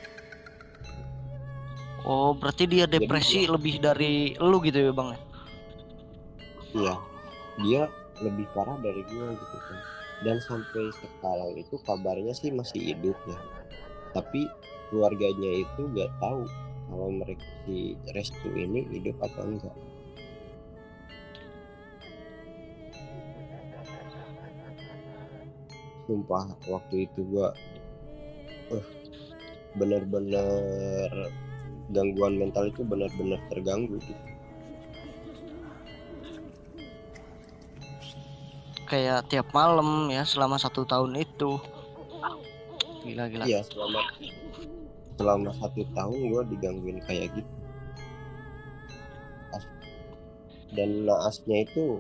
Speaker 1: Oh, berarti dia depresi lebih dari lu gitu ya, Bang?
Speaker 4: Iya, dia lebih parah dari gue gitu kan. Dan sampai sekarang itu kabarnya sih masih hidup ya, tapi keluarganya itu gak tahu kalau mereka si Restu ini hidup apa enggak. Sumpah waktu itu gue bener-bener gangguan mental itu bener-bener terganggu gitu.
Speaker 1: Kayak tiap malam ya selama 1 tahun itu. Gila.
Speaker 4: Iya, selama 1 tahun gue digangguin kayak gitu. Dan naasnya itu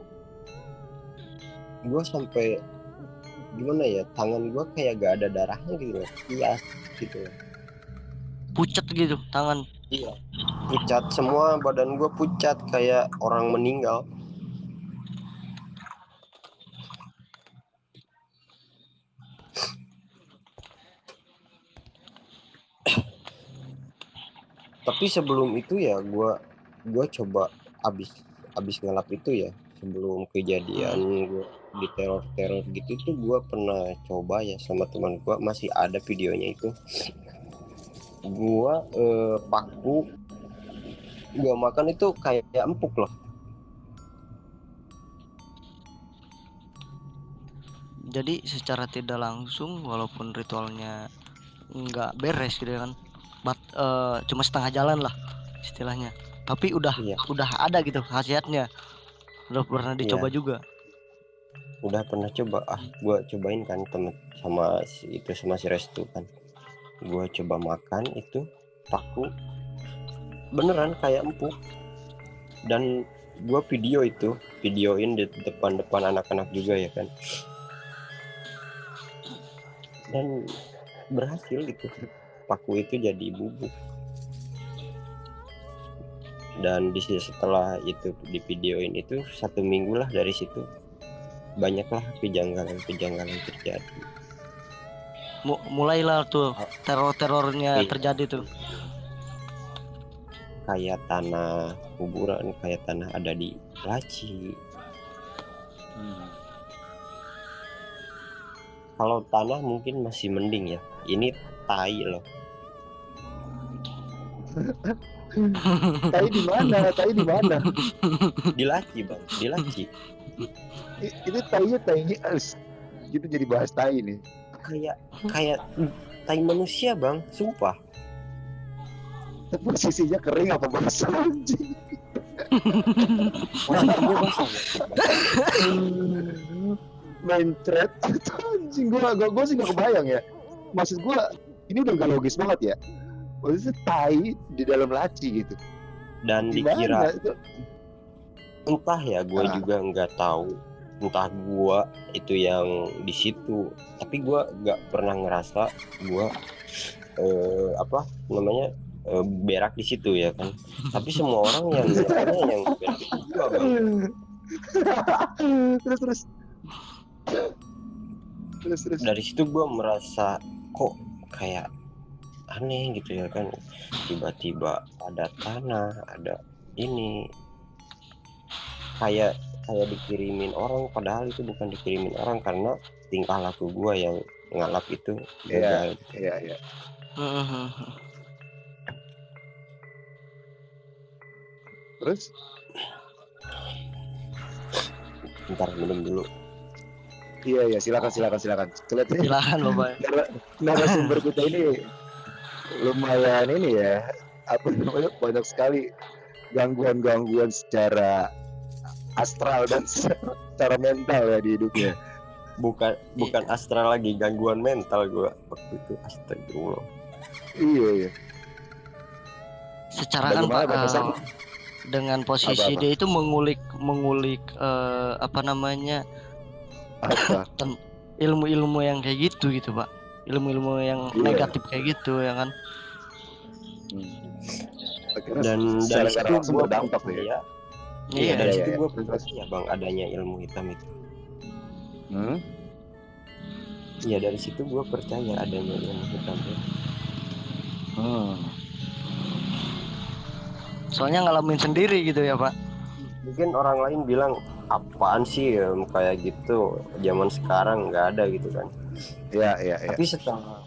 Speaker 4: gue sampai gimana ya, tangan gue kayak gak ada darahnya gitu loh, kias gitu loh.
Speaker 1: Pucat gitu tangan.
Speaker 4: Iya, pucat semua, badan gue pucat kayak orang meninggal. Tapi sebelum itu ya gue coba abis ngelap itu ya, sebelum kejadian gue di teror gitu tuh gue pernah coba ya sama teman gue, masih ada videonya itu. Gue paku gue makan itu kayak empuk loh.
Speaker 1: Jadi secara tidak langsung, walaupun ritualnya nggak beres gitu kan, cuma setengah jalan lah istilahnya, tapi udah ada gitu khasiatnya. Udah pernah dicoba juga?
Speaker 4: Udah pernah coba. Gue cobain kan temen sama si Restu kan. Gue coba makan itu paku, beneran kayak empuk. Dan gue videoin di depan anak-anak juga ya kan, dan berhasil gitu, paku itu jadi bubuk. Dan setelah itu di videoin itu 1 minggu lah, dari situ banyaklah kejanggalan terjadi.
Speaker 1: Mulailah tuh teror-terornya
Speaker 4: Iya.
Speaker 1: terjadi tuh.
Speaker 4: Kayak tanah kuburan, kayak tanah ada di laci. Kalau tanah mungkin masih mending ya, ini tai loh.
Speaker 2: Tai di mana? Tai di mana?
Speaker 4: Di laci bang, di laci.
Speaker 2: Itu tainya gitu, jadi bahas tai nih.
Speaker 4: Kayak tai manusia bang, sumpah.
Speaker 2: Posisinya kering apa basah anjing?
Speaker 4: Posisinya basah.
Speaker 2: Mencret anjing, gua sih nggak kebayang ya. Maksud gua ini udah gak logis banget ya. Maksudnya tai di dalam laci gitu.
Speaker 4: Dan
Speaker 2: Gimana
Speaker 4: dikira
Speaker 2: itu?
Speaker 4: entah ya, gue juga nggak tahu, entah gue itu yang di situ, tapi gue nggak pernah ngerasa gue berak di situ ya kan. Tapi semua orang yang berak itu gue bang.
Speaker 2: terus
Speaker 4: Dari situ gue merasa kok kayak aneh gitu ya kan, tiba-tiba ada tanah, ada ini, kayak dikirimin orang, padahal itu bukan dikirimin orang, karena tingkah laku gue yang ngalap itu gagal.
Speaker 2: Iya. Terus
Speaker 4: Ntar minum dulu.
Speaker 2: iya, silakan. Kelihatannya
Speaker 1: Silakan Bapak.
Speaker 2: narasumber kita ini lumayan ini ya, apa namanya, banyak sekali gangguan secara astral dan secara mental ya di hidupnya.
Speaker 4: Bukan astral lagi, gangguan mental gue waktu itu. Astagfirullah.
Speaker 2: Iya.
Speaker 1: Secara kan
Speaker 2: Bagaimana,
Speaker 1: Pak,
Speaker 2: Pak Hasan?
Speaker 1: dengan posisi
Speaker 2: Apa-apa?
Speaker 1: dia itu mengulik apa namanya,
Speaker 2: Apa?
Speaker 1: ilmu-ilmu yang kayak gitu Pak, ilmu-ilmu yang
Speaker 2: Iya.
Speaker 1: negatif kayak gitu ya kan.
Speaker 2: Akhirnya
Speaker 4: Dan
Speaker 2: secara
Speaker 4: dari
Speaker 2: nggak
Speaker 4: situ
Speaker 2: langsung
Speaker 4: gue
Speaker 2: berdampak ya.
Speaker 4: percaya.
Speaker 1: Iya.
Speaker 4: Dari
Speaker 2: Iya,
Speaker 4: situ
Speaker 2: iya.
Speaker 4: gue percaya bang adanya ilmu hitam itu. Iya, dari situ gue percaya adanya ilmu hitam itu.
Speaker 1: Soalnya ngalamin sendiri gitu ya Pak.
Speaker 4: Mungkin orang lain bilang apaan sih ya, kayak gitu zaman sekarang nggak ada gitu kan.
Speaker 2: Iya.
Speaker 4: Tapi setelah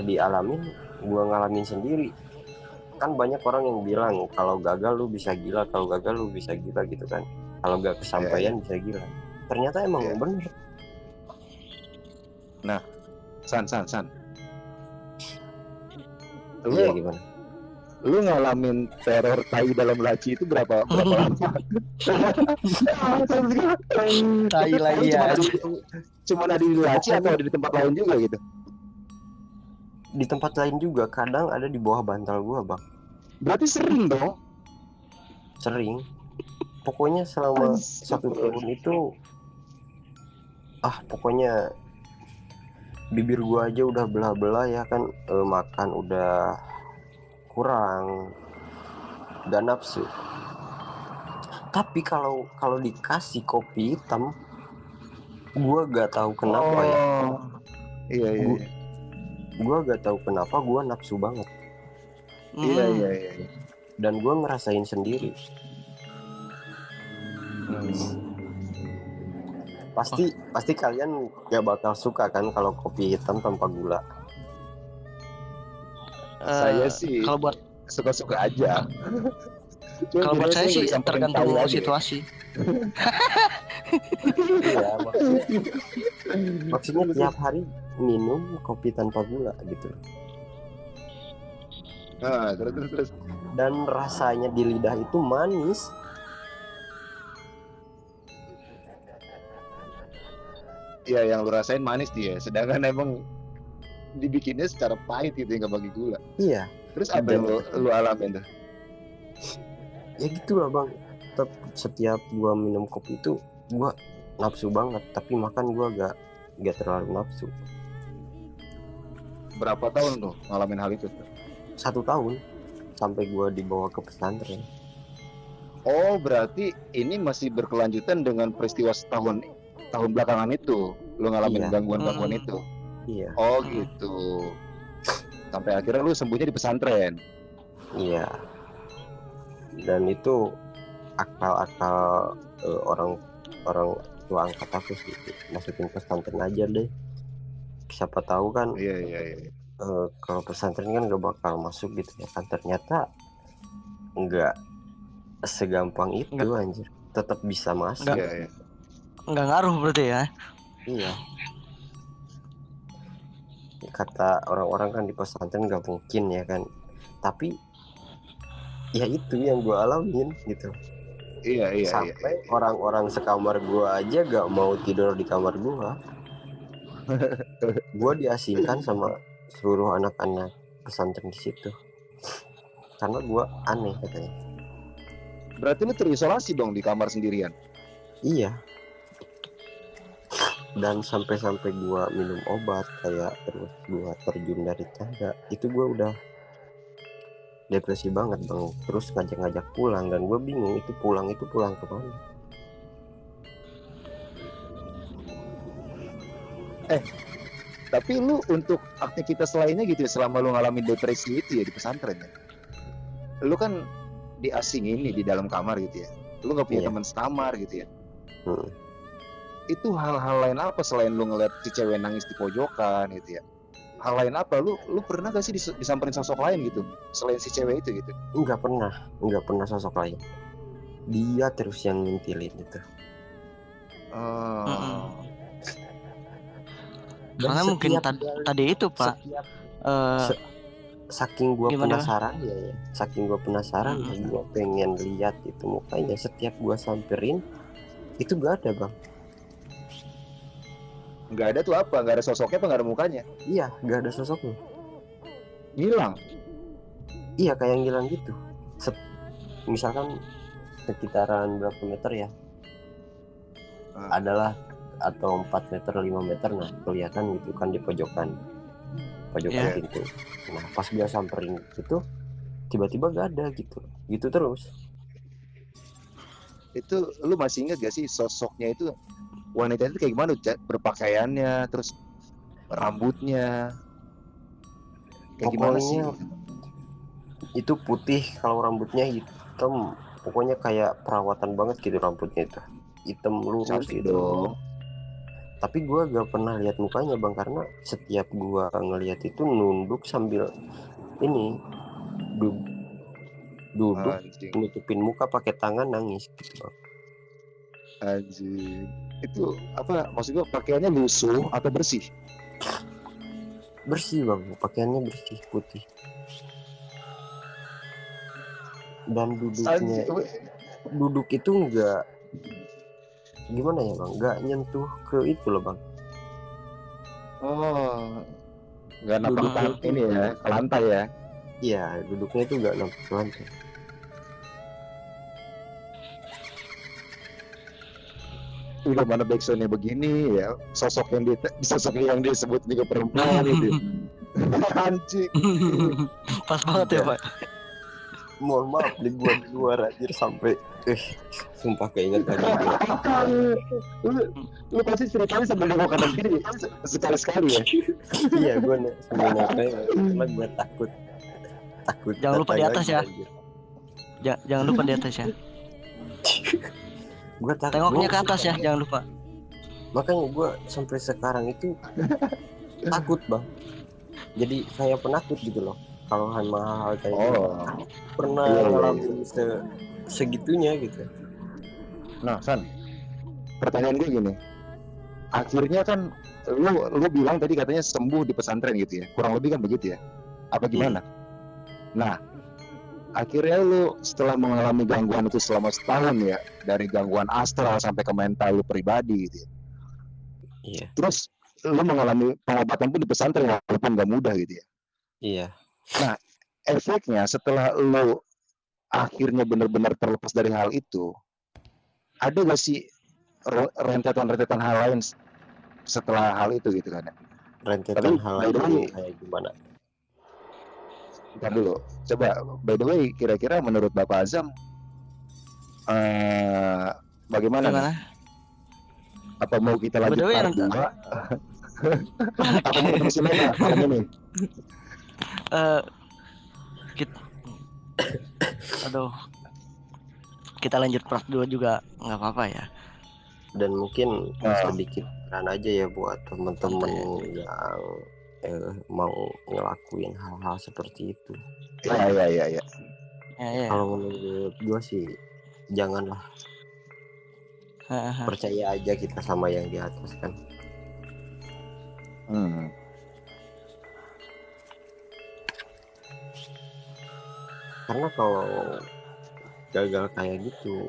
Speaker 4: dialamin, gue ngalamin sendiri. Kan banyak orang yang bilang kalau gagal lu bisa gila, kalau gagal lu bisa gila gitu kan. Kalau nggak kesampaian bisa gila. Ternyata emang
Speaker 2: Iya.
Speaker 4: bener.
Speaker 2: San.
Speaker 4: Iya gimana?
Speaker 2: Lu ngalamin teror tai dalam laci itu berapa lama?
Speaker 1: Tai lagi ya.
Speaker 2: Cuma ada di laci atau ada di tempat lain juga gitu?
Speaker 4: Di tempat lain juga, kadang ada di bawah bantal gua bang.
Speaker 2: Berarti sering dong.
Speaker 4: Sering. Pokoknya selama 1 tahun itu, pokoknya bibir gua aja udah belah-belah ya kan, makan udah kurang, gak nafsu. Tapi kalau dikasih kopi hitam, gua gak tahu kenapa ya.
Speaker 2: Iya.
Speaker 4: Gua gak tahu kenapa gua nafsu banget.
Speaker 2: Iya.
Speaker 4: Dan gua ngerasain sendiri. Pasti kalian gak bakal suka kan kalau kopi hitam tanpa gula.
Speaker 2: Saya sih
Speaker 1: kalau buat
Speaker 2: suka-suka aja.
Speaker 1: kalau buat saya sih tergantung situasi.
Speaker 4: Iya, maksudnya tiap hari minum kopi tanpa gula gitu.
Speaker 2: Nah, terus.
Speaker 4: Dan rasanya di lidah itu manis.
Speaker 2: Iya, yang lu rasain manis dia. Sedangkan emang dibikinnya secara pahit gitu, nggak bagi gula.
Speaker 3: Iya,
Speaker 2: Terus apa yang lu alamin tuh?
Speaker 3: ya gitulah bang. Tetap setiap gua minum kopi itu gua nafsu banget, tapi makan gua gak terlalu nafsu.
Speaker 2: Berapa tahun tuh ngalamin hal itu tuh?
Speaker 3: 1 tahun sampai gua dibawa ke pesantren.
Speaker 2: Oh, berarti ini masih berkelanjutan dengan peristiwa setahun belakangan itu. Lu ngalamin
Speaker 3: Iya.
Speaker 2: gangguan-gangguan itu.
Speaker 3: Iya,
Speaker 2: Oh, gitu. Sampai akhirnya lu sembuhnya di pesantren.
Speaker 3: iya. Dan itu akal-akal orang tua angkat aku sih, masukin pesantren aja deh. Siapa tahu kan
Speaker 2: Iya.
Speaker 3: kalau pesantren kan gak bakal masuk gitu ya kan, ternyata nggak segampang itu. Anjir, tetap bisa masuk.
Speaker 2: Iya.
Speaker 1: Nggak ngaruh berarti ya.
Speaker 3: Iya, kata orang-orang kan di pesantren gak mungkin ya kan, tapi ya itu yang gue alamin gitu.
Speaker 2: Iya.
Speaker 3: Sampai orang-orang sekamar gue aja gak mau tidur di kamar gue. Gue diasingkan sama seluruh anak-anak pesantren di situ karena gue aneh katanya.
Speaker 2: Berarti lu terisolasi dong di kamar sendirian.
Speaker 3: Iya. Dan sampai-sampai gue minum obat kayak, terus gue terjun dari tangga, itu gue udah depresi banget bang. Terus ngajak-ngajak pulang dan gue bingung itu pulang kemana.
Speaker 2: Tapi lu untuk aktivitas lainnya gitu ya, selama lu ngalamin depresi itu ya di pesantren ya, lu kan diasingin nih di dalam kamar gitu ya, lu nggak punya
Speaker 3: Iya.
Speaker 2: teman sekamar gitu ya.
Speaker 3: Hmm.
Speaker 2: Itu hal-hal lain apa selain lu ngeliat si cewek nangis di pojokan gitu ya? Hal lain apa? Lu pernah gak sih disamperin sosok lain gitu selain si cewek itu gitu?
Speaker 3: nggak pernah sosok lain. Dia terus yang ngintilin itu. Dan
Speaker 1: Karena mungkin tadi itu Pak.
Speaker 3: setiap
Speaker 1: eh,
Speaker 3: saking gua
Speaker 1: Gimana?
Speaker 3: penasaran ya, saking gua penasaran, gua pengen lihat itu mukanya. Setiap gua samperin itu gak ada bang.
Speaker 2: Nggak ada tuh apa? Nggak ada sosoknya apa nggak ada mukanya?
Speaker 3: Iya, gak ada sosoknya.
Speaker 2: Ngilang.
Speaker 3: Iya, kayak ngilang gitu. Misalkan sekitaran berapa meter ya, adalah atau 4 meter 5 meter, nah kelihatan gitu kan di pojokan
Speaker 1: Iya.
Speaker 3: pintu. Nah pas gua samperin itu tiba-tiba gak ada gitu terus.
Speaker 2: Itu lu masih ingat gak sih sosoknya itu, wanita itu kayak gimana? Berpakaiannya, terus rambutnya kayak gimana sih?
Speaker 3: Pokoknya itu putih, kalau rambutnya hitam, pokoknya kayak perawatan banget gitu rambutnya itu, hitam lurus
Speaker 2: Cantik
Speaker 3: gitu.
Speaker 2: dong.
Speaker 3: Tapi gua gak pernah lihat mukanya bang, karena setiap gua ngelihat itu nunduk sambil ini duduk
Speaker 2: Anjing.
Speaker 3: nutupin muka pakai tangan nangis gitu bang.
Speaker 2: Anjing. Itu apa? Maksud gua pakaiannya lusuh atau bersih?
Speaker 3: Bersih bang, pakaiannya bersih putih. Dan duduk itu enggak, gimana ya bang, enggak nyentuh ke itu loh bang.
Speaker 2: Oh, nggak napak
Speaker 3: Duduknya
Speaker 2: ini ya, ke lantai ya?
Speaker 3: Iya, duduknya itu enggak nampak ke lantai.
Speaker 2: Udah mana backsoundnya begini ya, sosok yang disebut juga perempuan itu. Anjing.
Speaker 1: Pas banget ya Pak.
Speaker 3: Mohon maaf nih gua di luar anjir sampai sumpah keinget lagi gua.
Speaker 2: Lu pasti ceritanya sambil nengok kanan kiri sekali-sekali ya.
Speaker 3: Iya gua sambil nempel karena gua takut.
Speaker 1: Jangan lupa di atas ya.
Speaker 3: anjir.
Speaker 1: Jangan lupa di atas ya.
Speaker 3: Gua takut.
Speaker 1: Tengoknya ke atas ya, jangan lupa.
Speaker 3: Makanya gua sampai sekarang itu takut bang. Jadi saya penakut gitu loh. Kalau hal-hal kayak gitu. Pernah
Speaker 2: Iya.
Speaker 3: ngalamin segitunya gitu.
Speaker 2: Nah, San, pertanyaan gue gini. Akhirnya kan lu bilang tadi katanya sembuh di pesantren gitu ya. Kurang lebih kan begitu ya. Apa gimana? Nah, akhirnya lu setelah mengalami gangguan itu selama setahun ya, dari gangguan astral sampai ke mental lu pribadi gitu ya.
Speaker 3: Iya.
Speaker 2: Terus lu mengalami pengobatan pun di pesantren walaupun gak mudah gitu ya.
Speaker 4: Iya.
Speaker 2: Nah, efeknya setelah lu akhirnya benar-benar terlepas dari hal itu, ada gak sih rentetan-rentetan hal lain setelah hal itu gitu kan?
Speaker 4: Rentetan
Speaker 2: Tapi
Speaker 4: hal
Speaker 2: by
Speaker 4: lain
Speaker 2: the
Speaker 4: yang
Speaker 2: way,
Speaker 4: kayak gimana?
Speaker 2: ntar dulu, coba by the way, kira-kira menurut Bapak Azam, eh bagaimana nih?
Speaker 1: Gimana?
Speaker 2: Apa mau kita
Speaker 1: By
Speaker 2: lanjut
Speaker 1: the way,
Speaker 2: part 2? Apa mau ketemu si Mena malam ini?
Speaker 1: eh kita, aduh, kita lanjut part 2 juga nggak apa-apa ya.
Speaker 4: Dan mungkin
Speaker 2: Nah,
Speaker 4: sedikit saran aja ya buat temen-temen
Speaker 1: Santai aja.
Speaker 4: yang mau ngelakuin hal-hal seperti itu.
Speaker 2: ya.
Speaker 1: Ya.
Speaker 4: Kalau menurut gua sih janganlah,
Speaker 1: Haha.
Speaker 4: percaya aja kita sama yang di atas kan. Karena kalau gagal kayak gitu,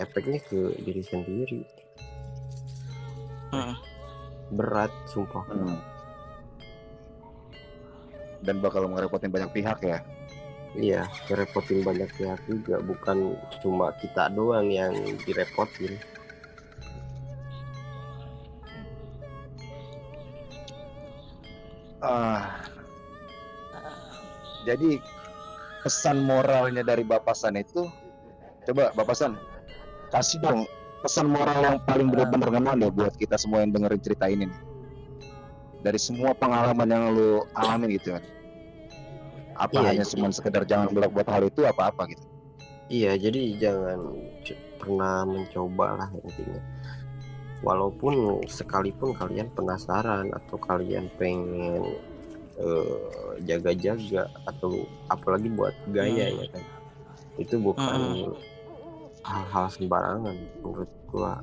Speaker 4: efeknya ke diri sendiri.
Speaker 1: Hmm.
Speaker 4: Berat, sumpah.
Speaker 2: Dan bakal ngerepotin banyak pihak ya.
Speaker 4: Iya, ngerepotin banyak pihak juga, bukan cuma kita doang yang direpotin.
Speaker 2: Jadi pesan moralnya dari Bapak San itu, coba Bapak San kasih dong pesan moral yang paling benar-benar ngena deh buat kita semua yang dengerin cerita ini nih. Dari semua pengalaman yang lu alamin gitu kan. Apa
Speaker 4: Iya,
Speaker 2: hanya
Speaker 4: jadi-
Speaker 2: cuma sekedar jangan buat hal itu apa-apa gitu.
Speaker 4: Iya, jadi jangan pernah mencoba lah intinya. Walaupun sekalipun kalian penasaran atau kalian pengen jaga-jaga atau apalagi buat gaya ya kan, itu bukan hal-hal sembarangan menurut gua.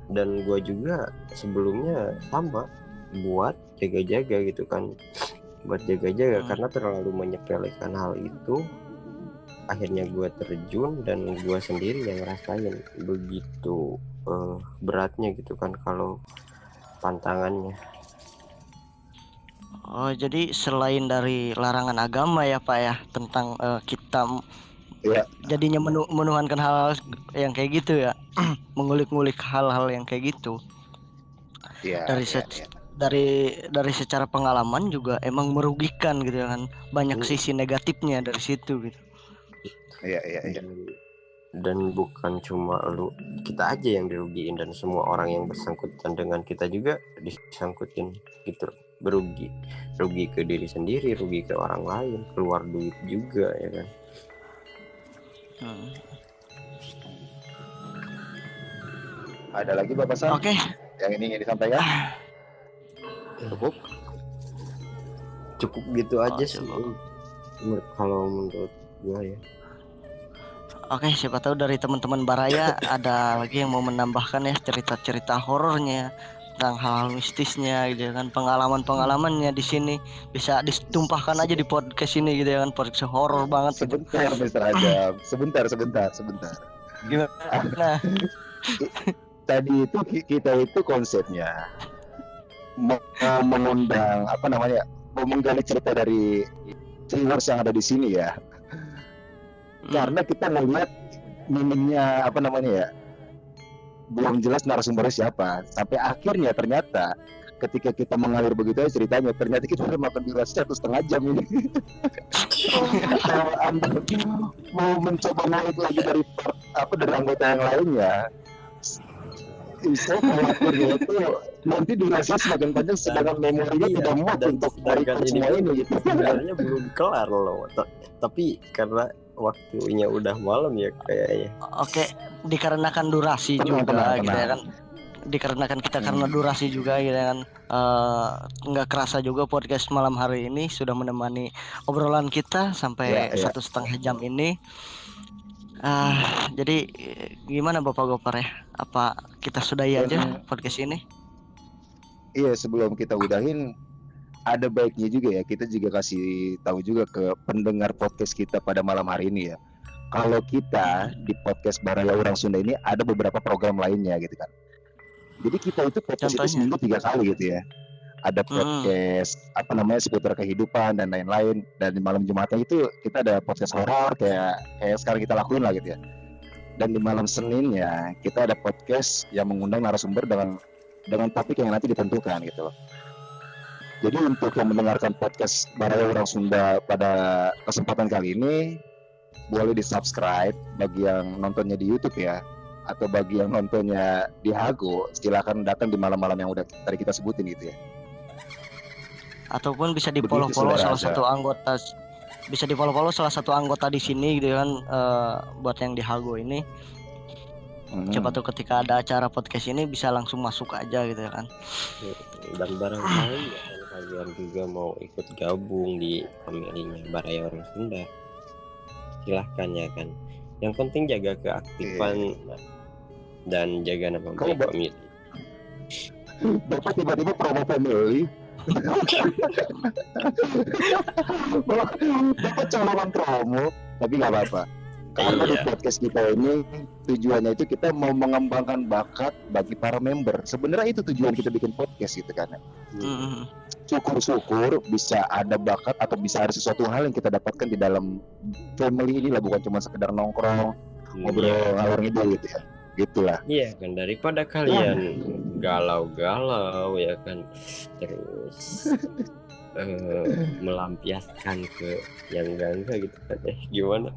Speaker 4: Dan gua juga sebelumnya sama buat jaga-jaga gitu kan, buat jaga-jaga karena terlalu menyepelekan hal itu. Akhirnya gue terjun dan gue sendiri yang ngerasain begitu beratnya gitu kan kalau pantangannya.
Speaker 1: Oh, jadi selain dari larangan agama ya Pak ya tentang kita
Speaker 2: Iya.
Speaker 1: jadinya menuhankan hal yang kayak gitu ya, mengulik-ngulik hal-hal yang kayak gitu.
Speaker 2: Iya.
Speaker 1: Dari secara pengalaman juga emang merugikan gitu kan, banyak sisi negatifnya dari situ gitu.
Speaker 2: Iya.
Speaker 4: Dan bukan cuma kita aja yang dirugiin, dan semua orang yang bersangkutan dengan kita juga disangkutin gitu, rugi ke diri sendiri, rugi ke orang lain, keluar duit juga ya kan.
Speaker 2: Ada lagi Bapak San?
Speaker 1: Oke.
Speaker 2: Yang ini ingin disampaikan?
Speaker 4: Cukup gitu aja sih kalau menurut gua ya.
Speaker 1: Oke, siapa tahu dari teman-teman Baraya ada lagi yang mau menambahkan ya cerita-cerita horornya tentang hal-hal mistisnya gitu kan, pengalamannya di sini bisa ditumpahkan aja di podcast ini gitu kan, podcast horor banget gitu.
Speaker 2: Sebentar Mr. Ajam, sebentar.
Speaker 1: Nah,
Speaker 2: tadi itu kita itu konsepnya mengundang menggali cerita dari viewers yang ada di sini ya. Karena kita ngeliat minimnya belum jelas narasumbernya siapa. Sampai akhirnya ternyata ketika kita mengalir begitu aja ceritanya, ternyata kita udah makan durasi 1,5 jam ini. Kalau Anda mau mencoba naik lagi dari anggota yang lainnya, saya khawatir itu nanti durasinya semakin panjang, sedangkan memorinya tidak muat untuk merekam semua ini gitu.
Speaker 4: Sebenarnya belum kelar loh, tapi karena waktunya udah malam ya kayaknya.
Speaker 1: Oke, dikarenakan durasi juga gitu ya kan. Dikarenakan kita karena durasi juga gitu kan, nggak kerasa juga podcast malam hari ini sudah menemani obrolan kita sampai 1,5 jam ini. Jadi gimana Bapak Gopar ya? Apa kita sudahi aja podcast ini?
Speaker 2: Iya, sebelum kita udahin, ada baiknya juga ya kita juga kasih tahu juga ke pendengar podcast kita pada malam hari ini ya. Kalau kita di podcast Baraya Orang Sunda ini ada beberapa program lainnya gitu kan. Jadi kita itu podcast itu
Speaker 1: Contohnya?
Speaker 2: seminggu 3 kali gitu ya. Ada podcast seputar kehidupan dan lain-lain. Dan di malam Jumatnya itu kita ada podcast horor kayak sekarang kita lakuin lah gitu ya. Dan di malam Seninnya kita ada podcast yang mengundang narasumber dengan topik yang nanti ditentukan gitu loh. Jadi untuk yang mendengarkan podcast Baraya Orang Sunda pada kesempatan kali ini, boleh di-subscribe bagi yang nontonnya di YouTube ya, atau bagi yang nontonnya di Hago, silakan datang di malam-malam yang udah tadi kita sebutin gitu ya.
Speaker 1: Ataupun bisa di
Speaker 2: Begitu,
Speaker 1: follow
Speaker 2: saudara
Speaker 1: salah
Speaker 2: Azza.
Speaker 1: satu anggota, bisa di follow salah satu anggota di sini gitu kan, buat yang di Hago ini. Coba tuh ketika ada acara podcast ini bisa langsung masuk aja gitu ya kan.
Speaker 4: Dan barangkali ya, kalau kalian juga mau ikut gabung di family-nya Baraya Orang Sunda, silahkan ya kan. Yang penting jaga keaktifan dan jaga nama baik family.
Speaker 2: Bapak tiba-tiba promo family. Bapak colokan promo, tapi nggak apa-apa. Karena di podcast kita ini tujuannya itu kita mau mengembangkan bakat bagi para member. Sebenarnya itu tujuan kita bikin podcast gitu kan. Syukur-syukur bisa ada bakat atau bisa ada sesuatu hal yang kita dapatkan di dalam family ini lah, bukan cuma sekedar nongkrong, ngobrol ngalor ngidul gitu ya. Gitulah.
Speaker 4: Iya kan, daripada kalian galau-galau ya kan, terus melampiaskan ke yang enggak gitu kan, gimana?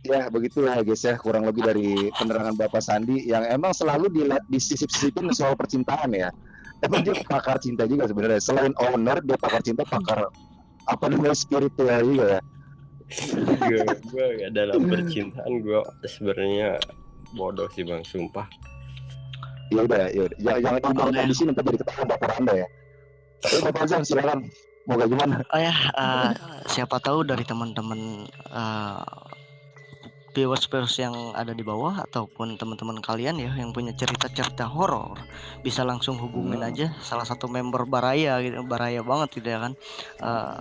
Speaker 2: Ya begitulah guys ya, kurang lebih dari penerangan Bapak Sandi yang emang selalu disisip-sisipin soal percintaan ya. Emang dia pakar cinta juga sebenarnya. Selain owner, dia pakar cinta, pakar apa namanya spiritual juga ya.
Speaker 4: Gue dalam percintaan gue sebenarnya bodoh sih bang, sumpah.
Speaker 2: Ya udah, jangan dibawa di sini nanti jadi ketahuan dapur Anda ya. Tapi Bapak Zan silakan, mau gimana?
Speaker 1: Oh ya, siapa tahu dari teman-teman viewers yang ada di bawah ataupun teman-teman kalian ya yang punya cerita-cerita horor, bisa langsung hubungin aja salah satu member Baraya gitu, Baraya banget gitu ya kan,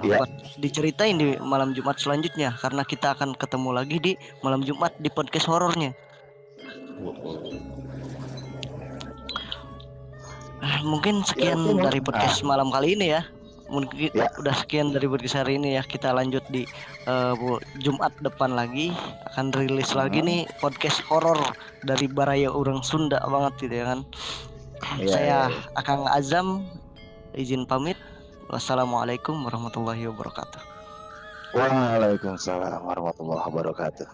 Speaker 1: buat diceritain di malam Jumat selanjutnya, karena kita akan ketemu lagi di malam Jumat di podcast horornya. Mungkin sekian dari podcast malam kali ini ya. Mungkin udah sekian dari podcast hari ini ya. Kita lanjut di Jumat depan lagi akan rilis lagi nih podcast horor dari Baraya Orang Sunda banget gitu ya kan. Saya Akang Azam izin pamit. Wassalamualaikum warahmatullahi wabarakatuh.
Speaker 2: Waalaikumsalam warahmatullahi wabarakatuh.